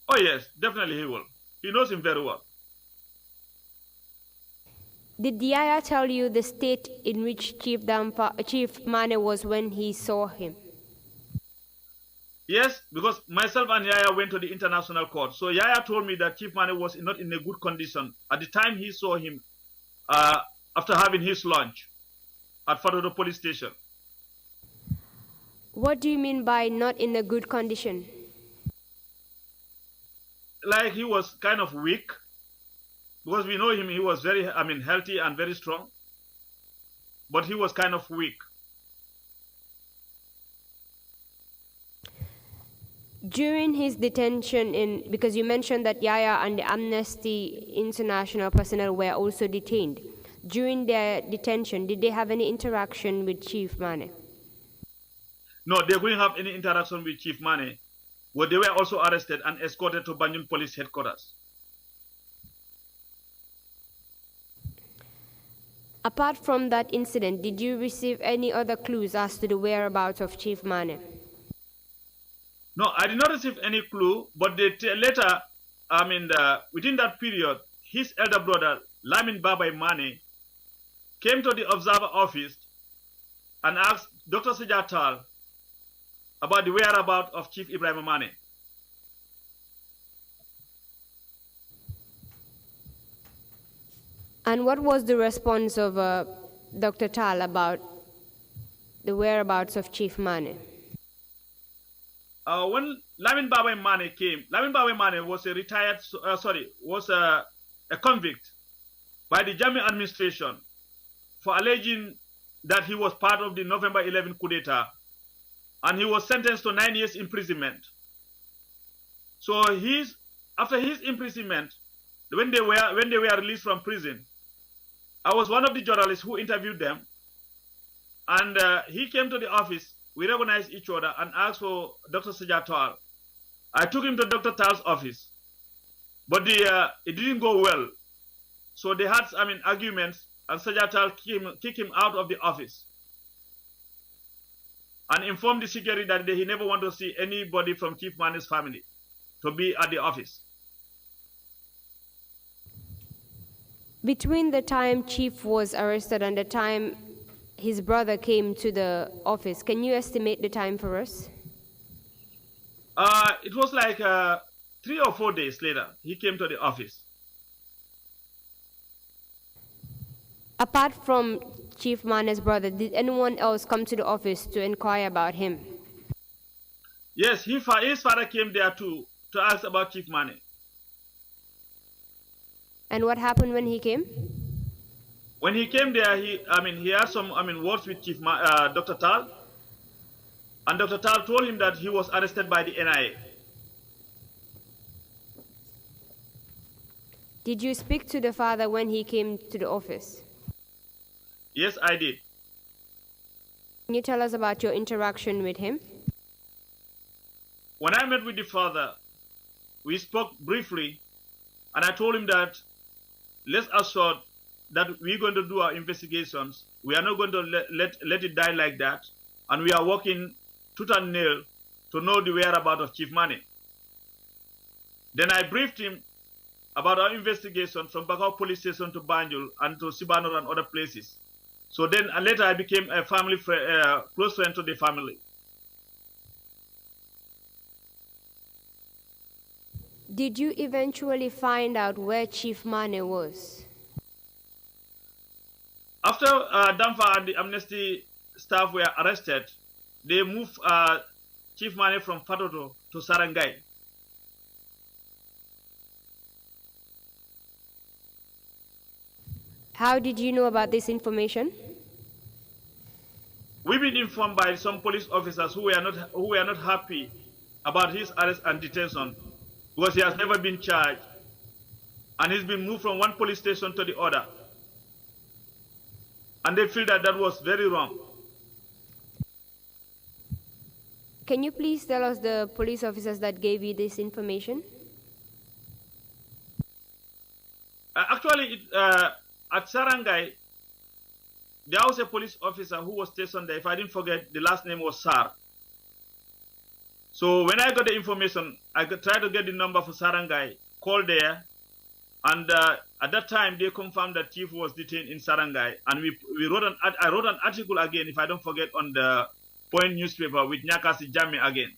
Oh yes, definitely he will. He knows him very well. Did Yaya tell you the state in which Chief Manneh was when he saw him? Yes, because myself and Yaya went to the international court. So Yaya told me that Chief Manneh was not in a good condition at the time he saw him after having his lunch at Fatoto police station. What do you mean by not in a good condition? like he was kind of weak, because we know him, he was very, healthy and very strong, but he was kind of weak. During his detention, because you mentioned that Yaya and the Amnesty International personnel were also detained. During their detention, did they have any interaction with Chief Manneh? No, they couldn't have any interaction with Chief Manneh, but they were also arrested and escorted to Banjul Police Headquarters. Apart from that incident, did you receive any other clues as to the whereabouts of Chief Manneh? No, I did not receive any clue, but later, within that period, his elder brother, Lamin Babai Manneh, came to the observer office and asked Dr. Sejatal about the whereabouts of Chief Ibrahim Manneh. And what was the response of Dr. Tal about the whereabouts of Chief Manneh? When Lamin Babai Manneh came, Lamin Babai Manneh was a retired, was a convict by the Gambia administration for alleging that he was part of the November 11 coup d'etat, and he was sentenced to 9 years imprisonment. So after his imprisonment, when they were released from prison, I was one of the journalists who interviewed them, and he came to the office. We recognized each other and asked for Dr. Sejatal. I took him to Dr. Tal's office, but it didn't go well. So they had, arguments, and Sejatal kicked him out of the office and informed the security that he never wanted to see anybody from Chief Manneh's family to be at the office. Between the time Chief was arrested and the time his brother came to the office, can you estimate the time for us? It was like 3 or 4 days later, he came to the office. Apart from Chief Manneh's brother, did anyone else come to the office to inquire about him? Yes, his father came there too to ask about Chief Manneh. And what happened when he came? When he came there, he had some words with Dr. Tal, and Dr. Tal told him that he was arrested by the NIA. Did you speak to the father when he came to the office? Yes, I did. Can you tell us about your interaction with him? When I met with the father, we spoke briefly, and I told him that let's assure that we're going to do our investigations. We are not going to let it die like that, and we are working tooth and nail to know the whereabouts of Chief Manneh. Then I briefed him about our investigation from Bakau police station to Banjul and to Sibanor and other places. So then later I became a family close friend to the family. Did you eventually find out where Chief Manneh was? After Damfa and the Amnesty staff were arrested, they moved Chief Manneh from Fatoto to Sarangai. How did you know about this information? We've been informed by some police officers who were not happy about his arrest and detention because he has never been charged and he's been moved from one police station to the other. And they feel that that was very wrong. Can you please tell us the police officers that gave you this information? Actually, at Sarangai, there was a police officer who was stationed there. If I didn't forget, the last name was Sar. So when I got the information, I tried to get the number for Sarangai, called there, and at that time they confirmed that Chief was detained in Sarangai, and I wrote an article again, if I don't forget, on the Point newspaper with Nyakasi Jame again.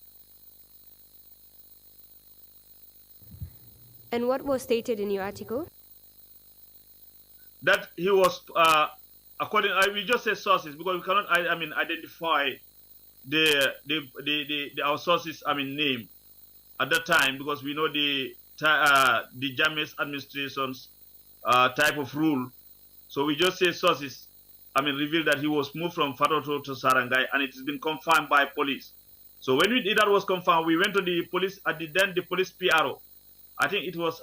And what was stated in your article? That he was, we just say sources because we cannot, identify our sources, name at that time because we know the the Jammeh's administration's type of rule. So we just say sources, revealed that he was moved from Fatoto to Sarangai, and it has been confirmed by police. So when that was confirmed, we went to the police, the police PRO. I think it was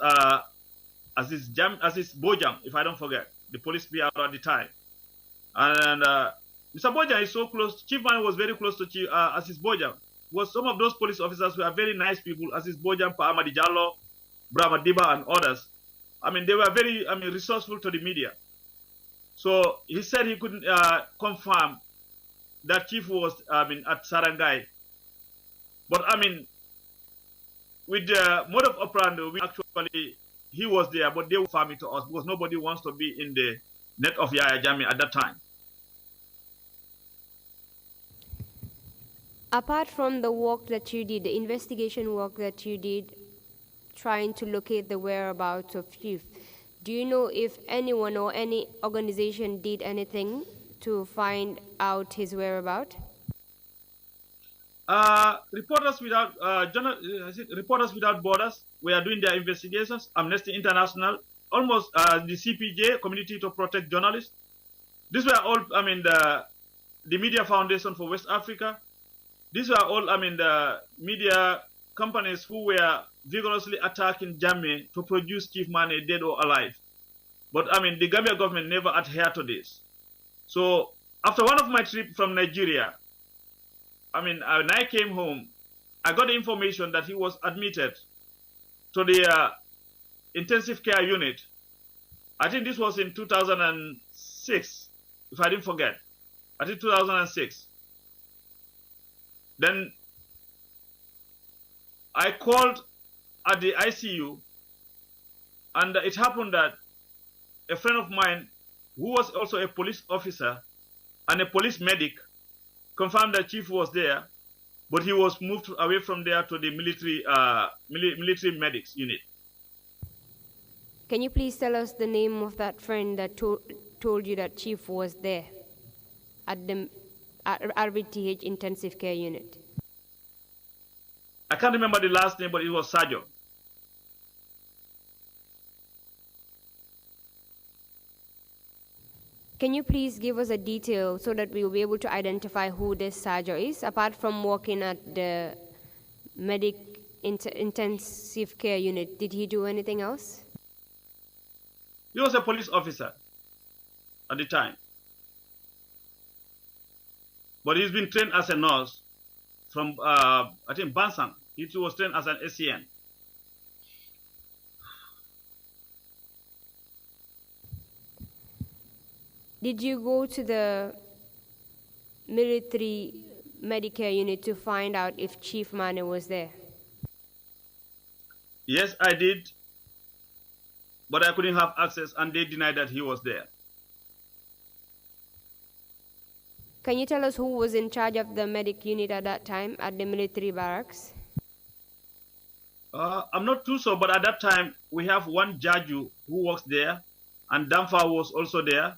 Aziz Bojang, if I don't forget, the police PRO at the time. And Mr. Bojang is so close, Chief Manneh was very close to Aziz Bojang. Some of those police officers were very nice people, Aziz Bojang, Pa Amadi Jallo, Brahma Diba, and others. They were very resourceful to the media. So he said he couldn't confirm that Chief was at Sarangai. But with the mode of operandi, he was there, but they were farming to us because nobody wants to be in the net of Yahya Jammeh at that time. Apart from the work that you did, the investigation work that you did, trying to locate the whereabouts of Chief, do you know if anyone or any organization did anything to find out his whereabouts? Reporters Without Borders, we are doing their investigations. Amnesty International, almost the CPJ, Community to Protect Journalists. These were all, the Media Foundation for West Africa. These were all, the media companies who were vigorously attacking Jammeh to produce Chief Manneh dead or alive. But, the Gambia government never adhered to this. So, after one of my trips from Nigeria, when I came home, I got the information that he was admitted to the intensive care unit. I think this was in 2006, if I didn't forget. I think 2006. Then I called at the ICU, and it happened that a friend of mine, who was also a police officer and a police medic, confirmed that Chief was there, but he was moved away from there to the military medics unit. Can you please tell us the name of that friend that told you that Chief was there at the RBTH intensive care unit? I can't remember the last name, but it was Sajo. Can you please give us a detail so that we will be able to identify who this Sajo is? Apart from working at the intensive care unit, did he do anything else? He was a police officer at the time. But he's been trained as a nurse from, I think, Bansang. He was trained as an SCN. Did you go to the military Medicare unit to find out if Chief Manneh was there? Yes, I did. But I couldn't have access, and they denied that he was there. Can you tell us who was in charge of the medic unit at that time at the military barracks? I'm not too sure, but at that time, we have one Jaju who works there, and Damfa was also there,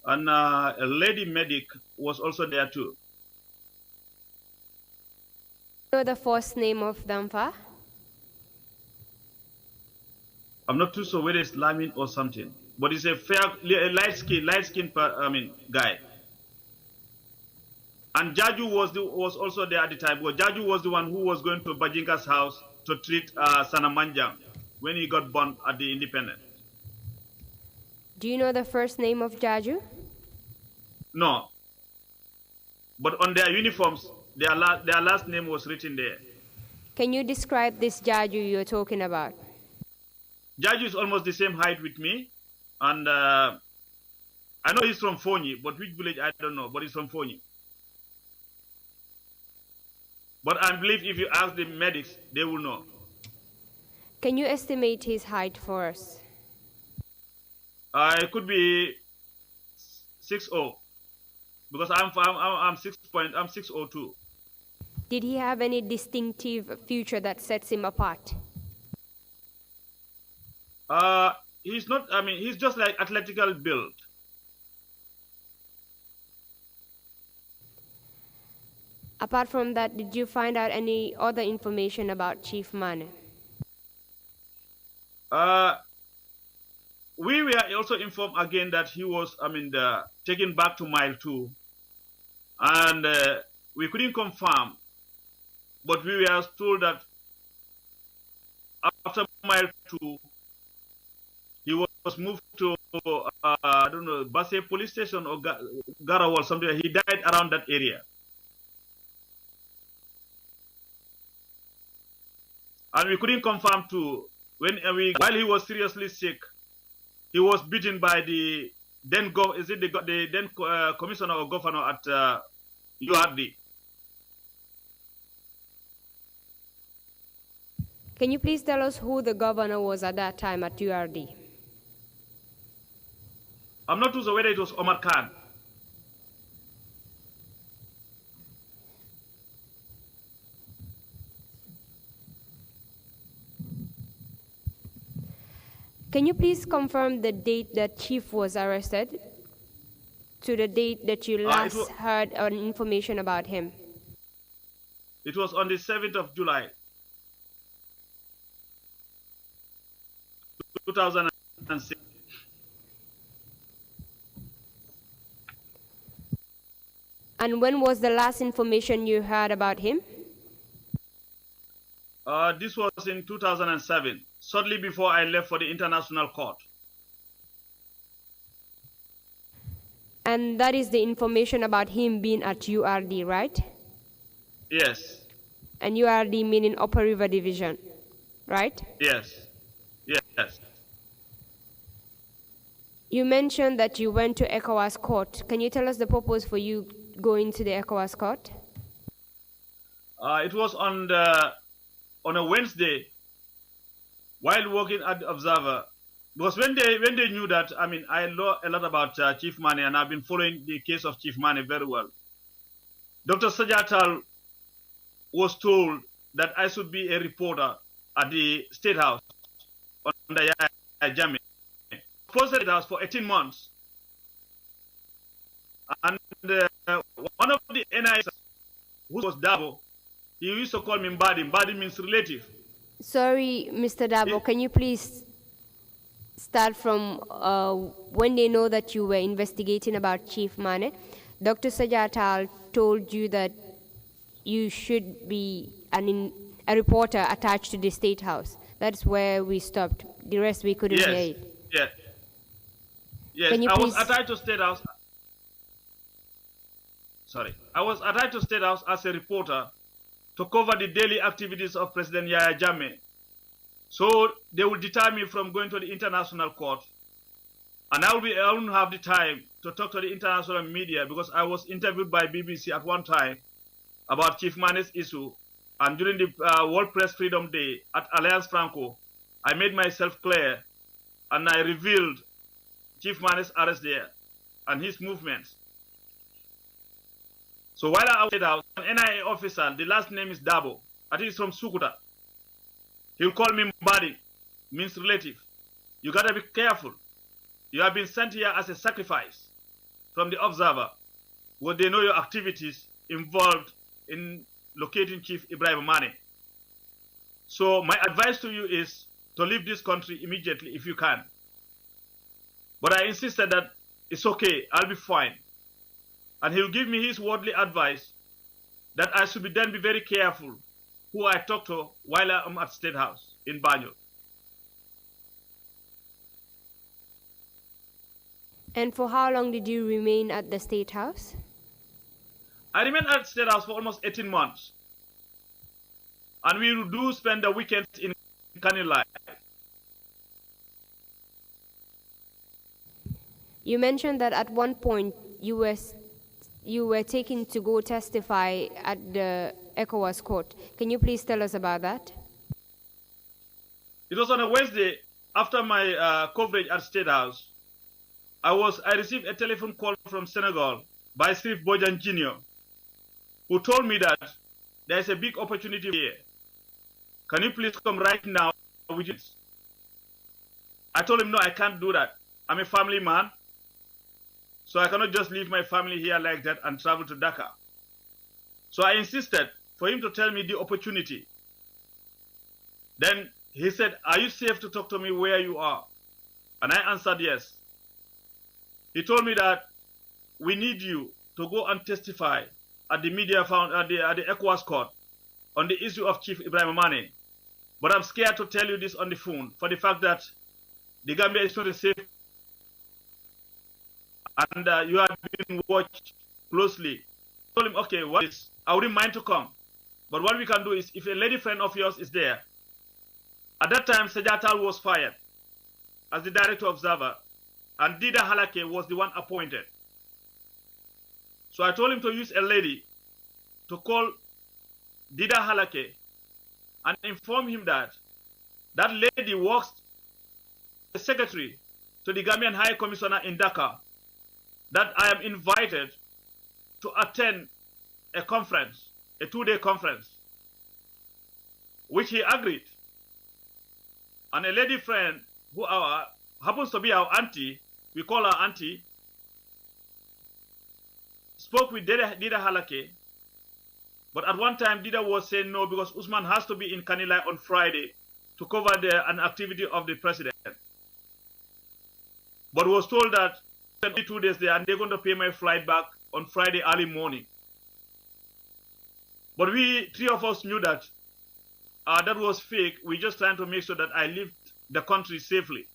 and a lady medic was also there too. You know the first name of Damfa? I'm not too sure whether it's Lamin or something, but he's a light-skinned guy. And Jaju was also there at the time, but Jaju was the one who was going to Bajinka's house to treat Sanamanjang when he got burned at the Independent. Do you know the first name of Jaju? No. But on their uniforms, their last name was written there. Can you describe this Jaju you're talking about? Jaju is almost the same height with me, and I know he's from Fonyi, but which village I don't know, but he's from Fonyi. But I believe if you ask the medics, they will know. Can you estimate his height for us? It could be 6'0", because I'm 6'02". Did he have any distinctive feature that sets him apart? He's not. He's just like athletical build. Apart from that, did you find out any other information about Chief Manneh? We were also informed again that he was, taken back to mile 2. And we couldn't confirm, but we were told that after mile 2, he was moved to, I don't know, Basse police station or Garawa or something. He died around that area. And we couldn't confirm too, while he was seriously sick, he was beaten by the then commissioner or governor at URD. Can you please tell us who the governor was at that time at URD? I'm not too sure whether it was Omar Khan. Can you please confirm the date that Chief was arrested to the date that you last heard information about him? It was on the 7th of July, 2006. And when was the last information you heard about him? This was in 2007, shortly before I left for the international court. And that is the information about him being at URD, right? Yes. And URD meaning Upper River Division, right? Yes. Yes. You mentioned that you went to ECOWAS court. Can you tell us the purpose for you going to the ECOWAS court? It was on a Wednesday while working at the Observer, because when they knew that, I know a lot about Chief Manneh, and I've been following the case of Chief Manneh very well. Dr. Sajatal was told that I should be a reporter at the State House under Yahya Jammeh. Posted us for 18 months. And one of the NIS, who was Darboe, he used to call me Mbadi. Mbadi means relative. Sorry, Mr. Darboe, can you please start from when they know that you were investigating about Chief Manneh? Dr. Sajatal told you that you should be a reporter attached to the State House. That's where we stopped. The rest we couldn't hear it. Yes, I was attached to State House. I was attached to State House as a reporter to cover the daily activities of President Yahya Jammeh. So they will deter me from going to the international court. And I won't have the time to talk to the international media, because I was interviewed by BBC at one time about Chief Manneh's issue. And during the World Press Freedom Day at Alliance Franco, I made myself clear and I revealed Chief Manneh's arrest there and his movements. So while I was out, an NIA officer, the last name is Darboe, I think he's from Sukuta. He'll call me Mbadi, means relative. You gotta be careful. You have been sent here as a sacrifice from the Observer, where they know your activities involved in locating Chief Ibrahim Manneh. So my advice to you is to leave this country immediately if you can. But I insisted that it's okay, I'll be fine. And he'll give me his worldly advice that I should then be very careful who I talk to while I'm at State House in Banjul. And for how long did you remain at the State House? I remained at State House for almost 18 months. And we do spend the weekends in Kanilai. You mentioned that at one point you were taken to go testify at the ECOWAS court. Can you please tell us about that? It was on a Wednesday after my coverage at State House. I received a telephone call from Senegal by Steve Bojan Jr., who told me that there is a big opportunity here. Can you please come right now with it? I told him, no, I can't do that. I'm a family man, so I cannot just leave my family here like that and travel to Dakar. So I insisted for him to tell me the opportunity. Then he said, "Are you safe to talk to me where you are?" And I answered yes. He told me that we need you to go and testify at the media found at the ECOWAS court on the issue of Chief Manneh. But I'm scared to tell you this on the phone for the fact that the Gambia is not a safe, and you have been watched closely. I told him, okay, what is? I wouldn't mind to come, but what we can do is, if a lady friend of yours is there, at that time Sejatal was fired as the director observer, and Dida Halake was the one appointed. So I told him to use a lady to call Dida Halake and inform him that that lady works as the secretary to the Gambian High Commissioner in Dhaka, that I am invited to attend a conference, a 2-day conference, which he agreed. And a lady friend who happens to be our auntie, we call her auntie, spoke with Dida Halake, but at one time Dida was saying no because Ousman has to be in Kanilai on Friday to cover an activity of the president. But was told that 2 days there and they're going to pay my flight back on Friday early morning. But we, 3 of us, knew that that was fake. We just trying to make sure that I left the country safely,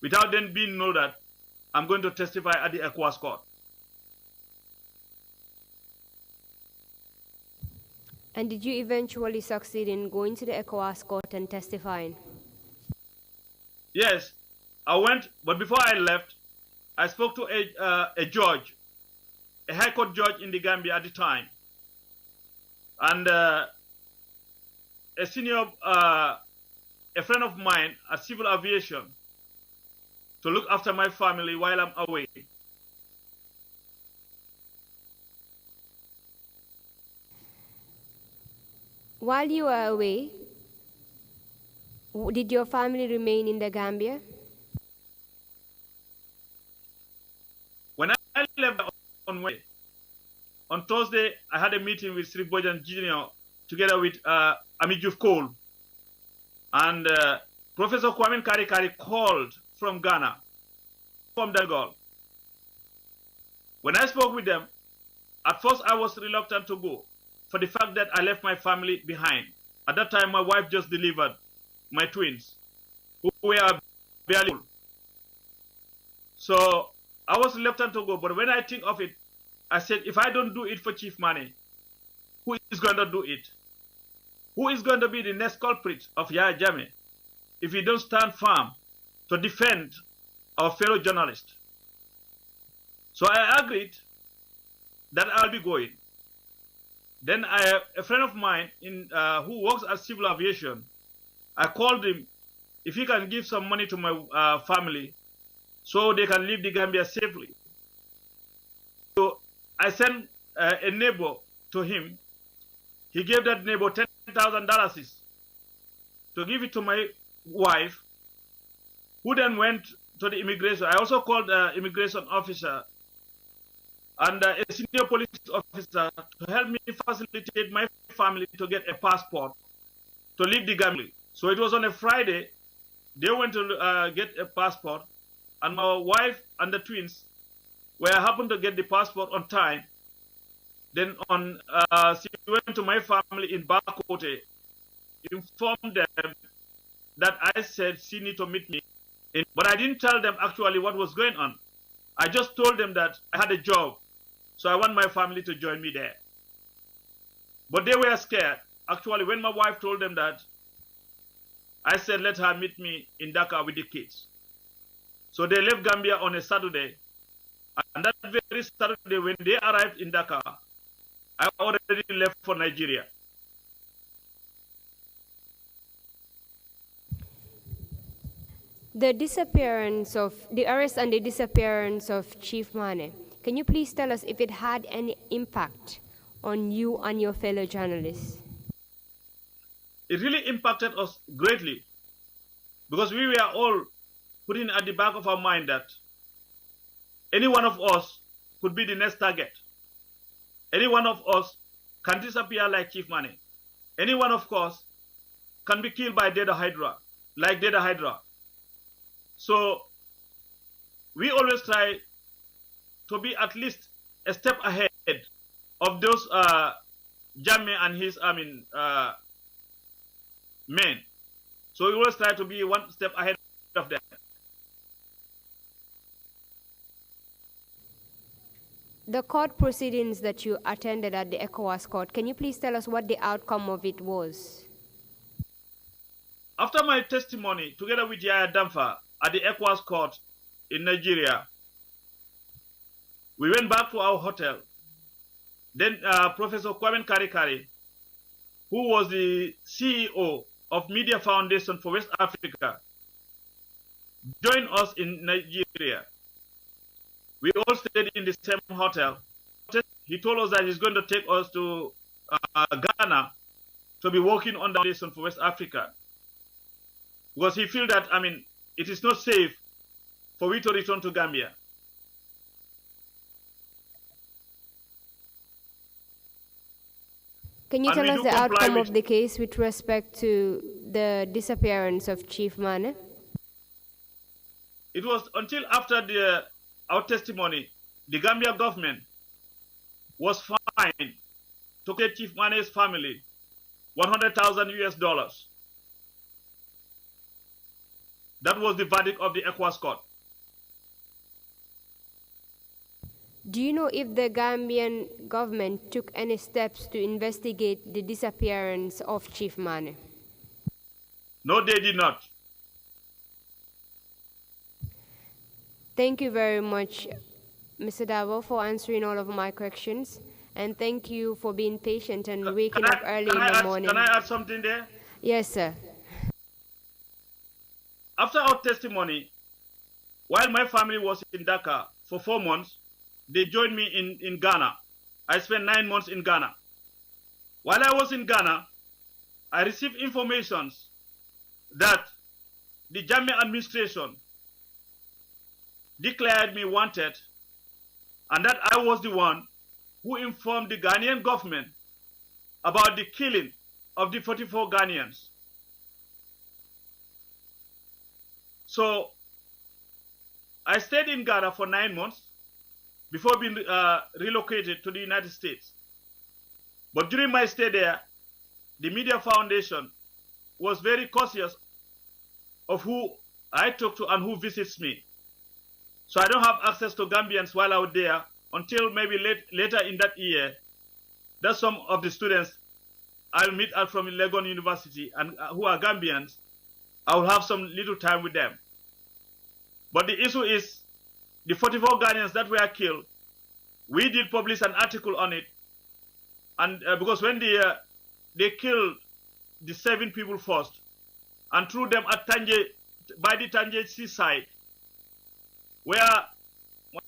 without then being known that I'm going to testify at the ECOWAS court. And did you eventually succeed in going to the ECOWAS court and testifying? Yes, I went, but before I left, I spoke to a judge, a high court judge in the Gambia at the time, and a senior, a friend of mine at Civil Aviation, to look after my family while I'm away. While you were away, did your family remain in the Gambia? When I left on Wednesday, on Thursday, I had a meeting with Sri Bojan Jr. together with Amijuf Cole. And Professor Kwame Karikari called from Ghana, from Dagal. When I spoke with them, at first I was reluctant to go for the fact that I left my family behind. At that time, my wife just delivered my twins, who were barely old. So I was reluctant to go, but when I think of it, I said, if I don't do it for Chief Manneh, who is going to do it? Who is going to be the next culprit of Yahya Jammeh if we don't stand firm to defend our fellow journalists? So I agreed that I'll be going. Then a friend of mine who works at Civil Aviation, I called him if he can give some money to my family so they can leave the Gambia safely. So I sent a neighbor to him. He gave that neighbor $10,000 to give it to my wife, who then went to the immigration. I also called the immigration officer and a senior police officer to help me facilitate my family to get a passport to leave the Gambia. So it was on a Friday. They went to get a passport, and my wife and the twins happened to get the passport on time. Then she went to my family in Bakote, informed them that I said she need to meet me. But I didn't tell them actually what was going on. I just told them that I had a job, so I want my family to join me there. But they were scared. Actually, when my wife told them that, I said, let her meet me in Dhaka with the kids. So they left Gambia on a Saturday. And that very Saturday, when they arrived in Dhaka, I already left for Nigeria. The arrest and the disappearance of Chief Manneh, can you please tell us if it had any impact on you and your fellow journalists? It really impacted us greatly because we were all putting at the back of our mind that any one of us could be the next target. Any one of us can disappear like Chief Manneh. Any one of us can be killed by Data Hydra, like Data Hydra. So we always try to be at least a step ahead of those Jammeh and his, men. So we always try to be one step ahead of them. The court proceedings that you attended at the ECOWAS court, can you please tell us what the outcome of it was? After my testimony, together with Yaya Damfa at the ECOWAS court in Nigeria, we went back to our hotel. Then Professor Kwame Karikari, who was the CEO of Media Foundation for West Africa, joined us in Nigeria. We all stayed in the same hotel. He told us that he's going to take us to Ghana to be working on the foundation for West Africa. Because he feels that, it is not safe for we to return to Gambia. Can you tell us the outcome of the case with respect to the disappearance of Chief Manneh? It was until after our testimony, the Gambia government was fined to pay Chief Manneh's family $100,000 US. That was the verdict of the ECOWAS court. Do you know if the Gambian government took any steps to investigate the disappearance of Chief Manneh? No, they did not. Thank you very much, Mr. Darboe, for answering all of my questions. And thank you for being patient and waking up early in the morning. Can I add something there? Yes, sir. After our testimony, while my family was in Dhaka for 4 months, they joined me in Ghana. I spent 9 months in Ghana. While I was in Ghana, I received information that the Jammeh administration declared me wanted, and that I was the one who informed the Ghanaian government about the killing of the 44 Ghanaians. So I stayed in Ghana for 9 months before being relocated to the United States. But during my stay there, the Media Foundation was very cautious of who I talk to and who visits me. So I don't have access to Gambians while out there until maybe later in that year. That some of the students I'll meet out from Legon University and who are Gambians, I will have some little time with them. But the issue is the 44 Ghanaians that were killed. We did publish an article on it, and because when they killed the 7 people first and threw them at Tanje, by the Tanje seaside, where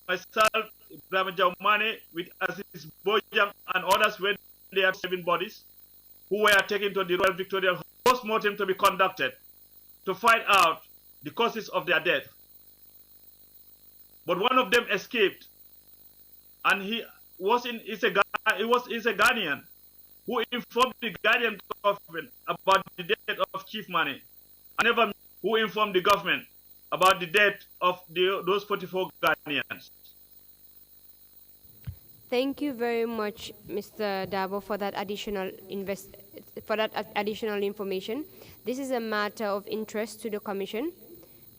myself, Ibrahim Manneh, with Aziz Bojang and others went there, 7 bodies who were taken to the Royal Victoria post-mortem to be conducted to find out the causes of their death. But one of them escaped, and he is a Ghanaian who informed the Ghanaian government about the death of Chief Manneh. I never who informed the government about the death of those 44 Ghanaians. Thank you very much, Mr. Darboe, for that additional information. This is a matter of interest to the Commission.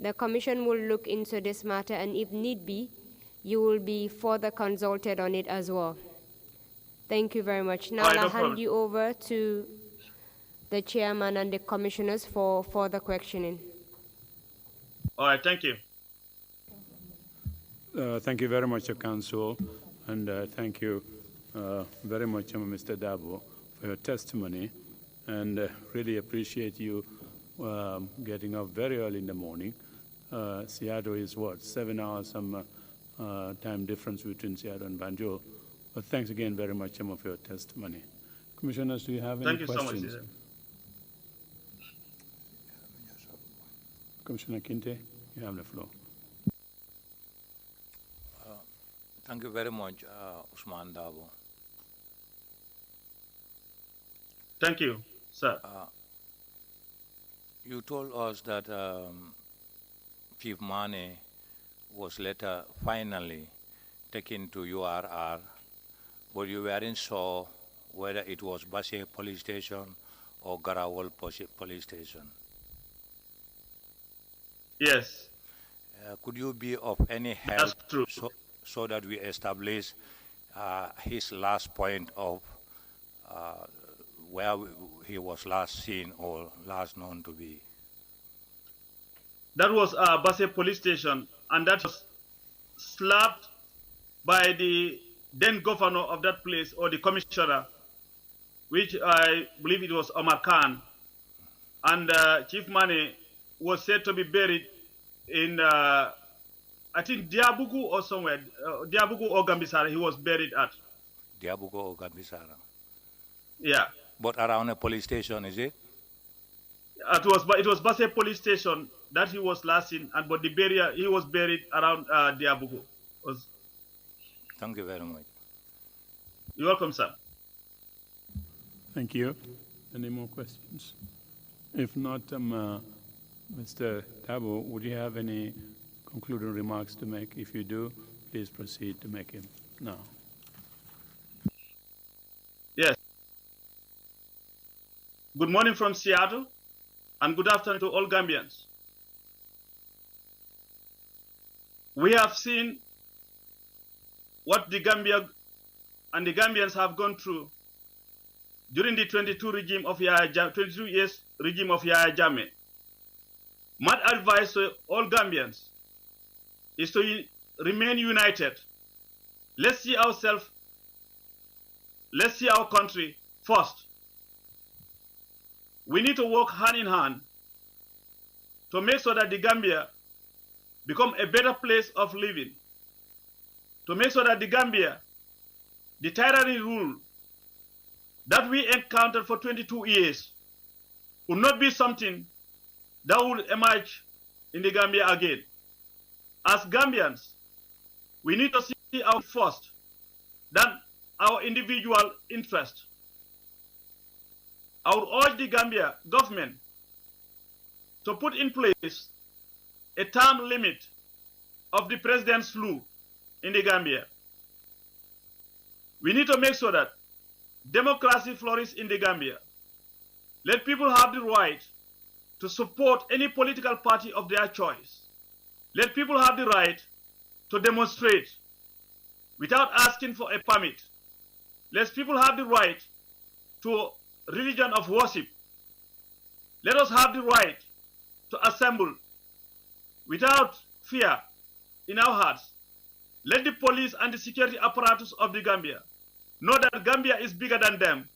The Commission will look into this matter, and if need be, you will be further consulted on it as well. Thank you very much. Now I'll hand you over to the chairman and the commissioners for further questioning. All right, thank you. Thank you very much, Council, and thank you very much, Mr. Darboe, for your testimony, and really appreciate you getting up very early in the morning. Seattle is what, 7 hours, some time difference between Seattle and Banjul. But thanks again very much, for your testimony. Commissioners, do you have any questions? Thank you so much. Commissioner Kinte, you have the floor. Thank you very much, Ousman Darboe. Thank you, sir. You told us that Chief Manneh was later finally taken to URR, but you weren't sure whether it was Basse police station or Garawal police station. Yes. Could you be of any help so that we establish his last point of where he was last seen or last known to be? That was Basse police station, and that was slapped by the then governor of that place, or the commissioner, which I believe it was Omar Khan. And Chief Manneh was said to be buried in, I think, Diabugu or somewhere, Diabugu or Gambisara, he was buried at. Diabugu or Gambisara? Yeah. But around a police station, is it? It was Basse police station that he was last seen, and but the burial, he was buried around Diabugu. Thank you very much. You're welcome, sir. Thank you. Any more questions? If not, Mr. Darboe, would you have any concluding remarks to make? If you do, please proceed to make him now. Yes. Good morning from Seattle, and good afternoon to all Gambians. We have seen what the Gambia and the Gambians have gone through during the 22 years regime of Yahya Jammeh. My advice to all Gambians is to remain united. Let's see ourselves, let's see our country first. We need to work hand in hand to make sure that the Gambia become a better place of living, to make sure that the Gambia, the tyranny rule that we encountered for 22 years will not be something that will emerge in the Gambia again. As Gambians, we need to see our first than our individual interest. I would urge the Gambia government to put in place a term limit of the president's rule in the Gambia. We need to make sure that democracy flourishes in the Gambia. Let people have the right to support any political party of their choice. Let people have the right to demonstrate without asking for a permit. Let people have the right to religion of worship. Let us have the right to assemble without fear in our hearts. Let the police and the security apparatus of the Gambia know that Gambia is bigger than them,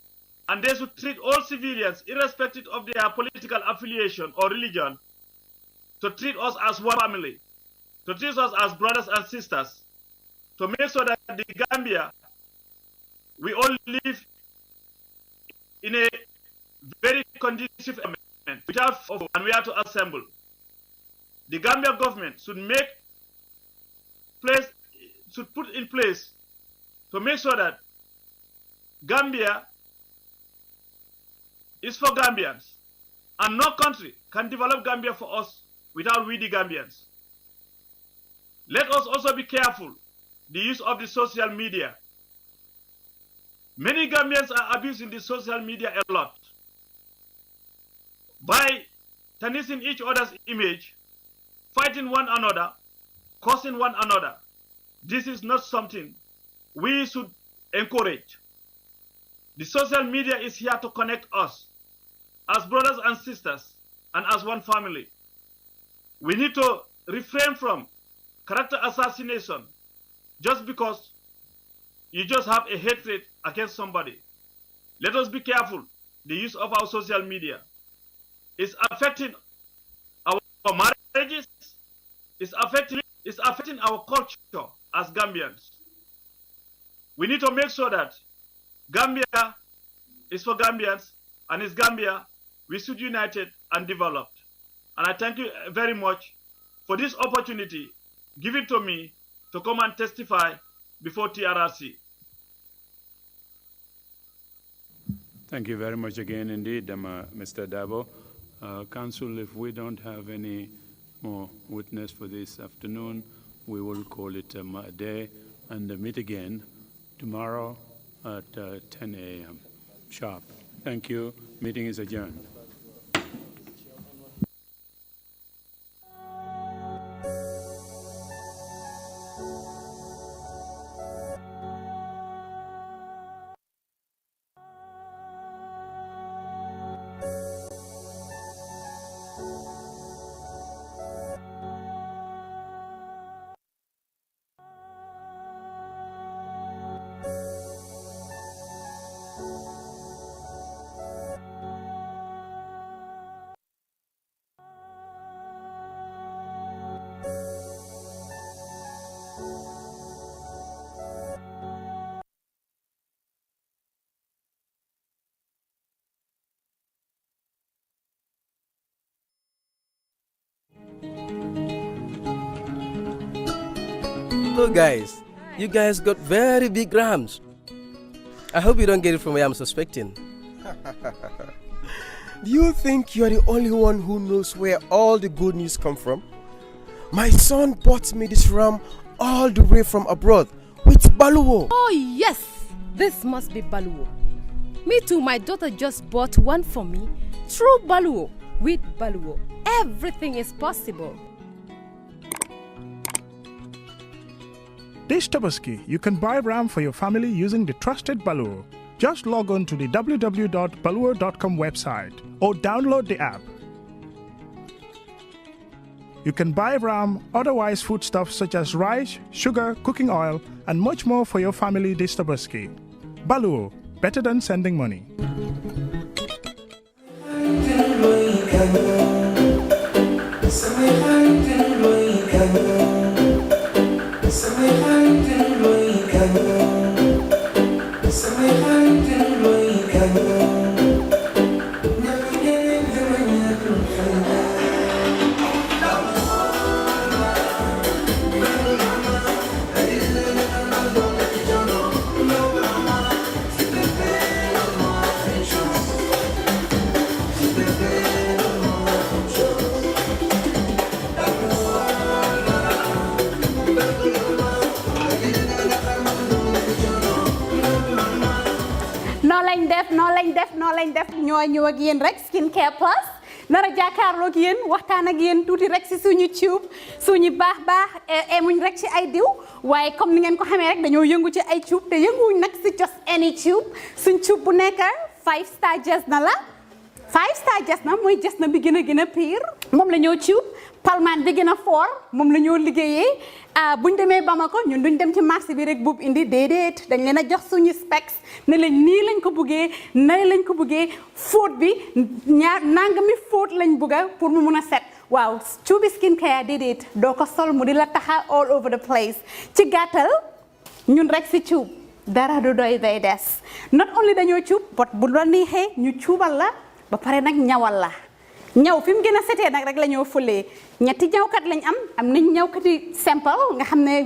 and they should treat all civilians, irrespective of their political affiliation or religion, to treat us as one family, to treat us as brothers and sisters, to make sure that the Gambia, we all live in a very conducive environment without and we have to assemble. The Gambia government should put in place to make sure that Gambia is for Gambians, and no country can develop Gambia for us without we the Gambians. Let us also be careful the use of the social media. Many Gambians are abusing the social media a lot by tarnishing each other's image, fighting one another, cursing one another. This is not something we should encourage. The social media is here to connect us as brothers and sisters and as one family. We need to refrain from character assassination just because you just have a hatred against somebody. Let us be careful the use of our social media. It's affecting our marriages, it's affecting our culture as Gambians. We need to make sure that Gambia is for Gambians, and as Gambia, we should be united and developed. And I thank you very much for this opportunity given to me to come and testify before TRRC. Thank you very much again indeed, Mr. Darboe. Council, if we don't have any more witness for this afternoon, we will call it a day and meet again tomorrow at 10 a.m. sharp. Thank you. Meeting is adjourned. So guys, you guys got very big rams. I hope you don't get it from where I'm suspecting. Do you think you are the only one who knows where all the good news come from? My son bought me this ram all the way from abroad with baluwo. Oh yes, this must be baluwo. Me too, my daughter just bought one for me. True baluwo. With baluwo, everything is possible. This Tabaski, you can buy ram for your family using the trusted Baluwo. Just log on to the www.baluwo.com website or download the app. You can buy ram, otherwise foodstuffs such as rice, sugar, cooking oil, and much more for your family this Tabaski. Baluwo, better than sending money. noo lañ def ñoo ñëw ak yéen rek skincare plus nara jàkkaarloo ak yéen waxtaan ak yéen tuuti rek si suñu tube suñu baax emuñ rek ci ay diw waaye comme ni ngeen ko xamee rek dañoo yëngu ci ay tube te yënguwuñ nag si just any tube suñ tube bu nekk 5 star jas na la 5 star jas na mooy jas na bi gën a pire moom la ñoo tube palmaan bi gën a fort moom la ñoo liggéeyee buñ demee Bamako ñun duñ dem ci marché bi rek buub indi déedéet dañ leen a jox suñu specs ne lañ nii lañ ko buggee nale lañ ko buggee fóot bi nangami fóot lañ bugga pour mu mun a set waaw cuubi skincare déedéet doo ko sol mu di la taxa all over the place ci gàttal ñun rek si cuub dara du doy day des not only dañoo cuub but bu la neexee ñu cuubal la ba pare nag ñawal la ñaw fi mu gën a setee nag rek la ñoo fëlee ñetti ñawkat lañ am nañ ñawkati simple nga xam ne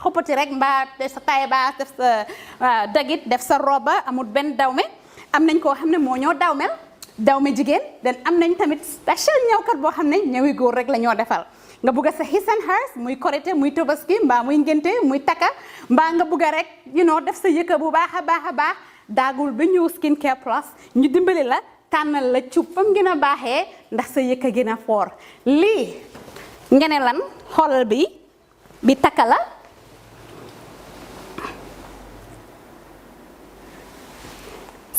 xoppati rek mbaa def sa taille basse def sa dagit def sa roba amul benn dawme am nañ koo xam ne moo ñoo dawme jigéen den am nañ tamit special ñawkat boo xam ne ñawi góor rek la ñoo defal nga bugg sa his and hers muy korité muy tobaski mbaa muy ngénte muy takka mbaa nga bugg rek def sa yëkka bu baax a baax daagul ba ñëw skincare plus ñu dimbali la tànnal la cuub fam gën a baaxee ndax sa yëkka gën a foor lii ngene lan xoolal bi takka la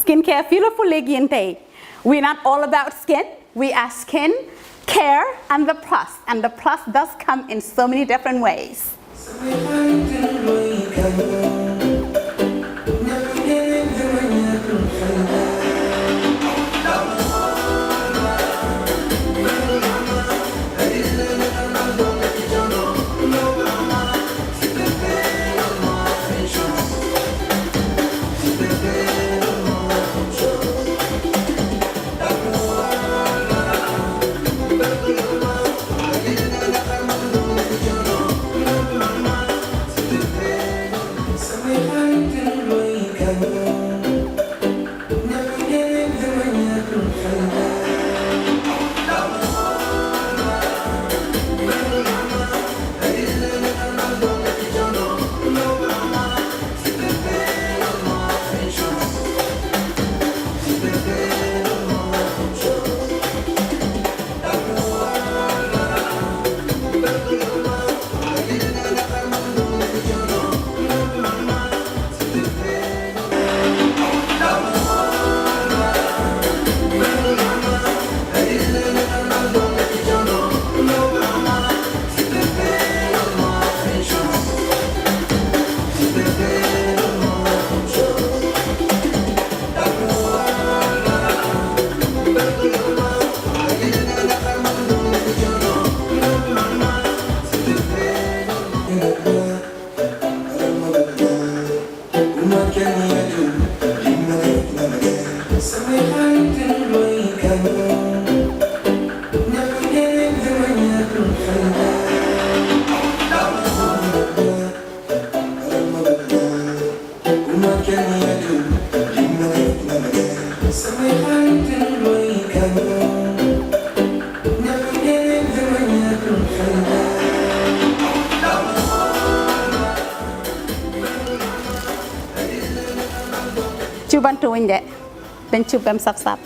skincare fii la fu léegi yéen tey we're not all about skin we are skin care and the plus does come in so many different ways. Cubantu wuñ de dañ cub bam saf saf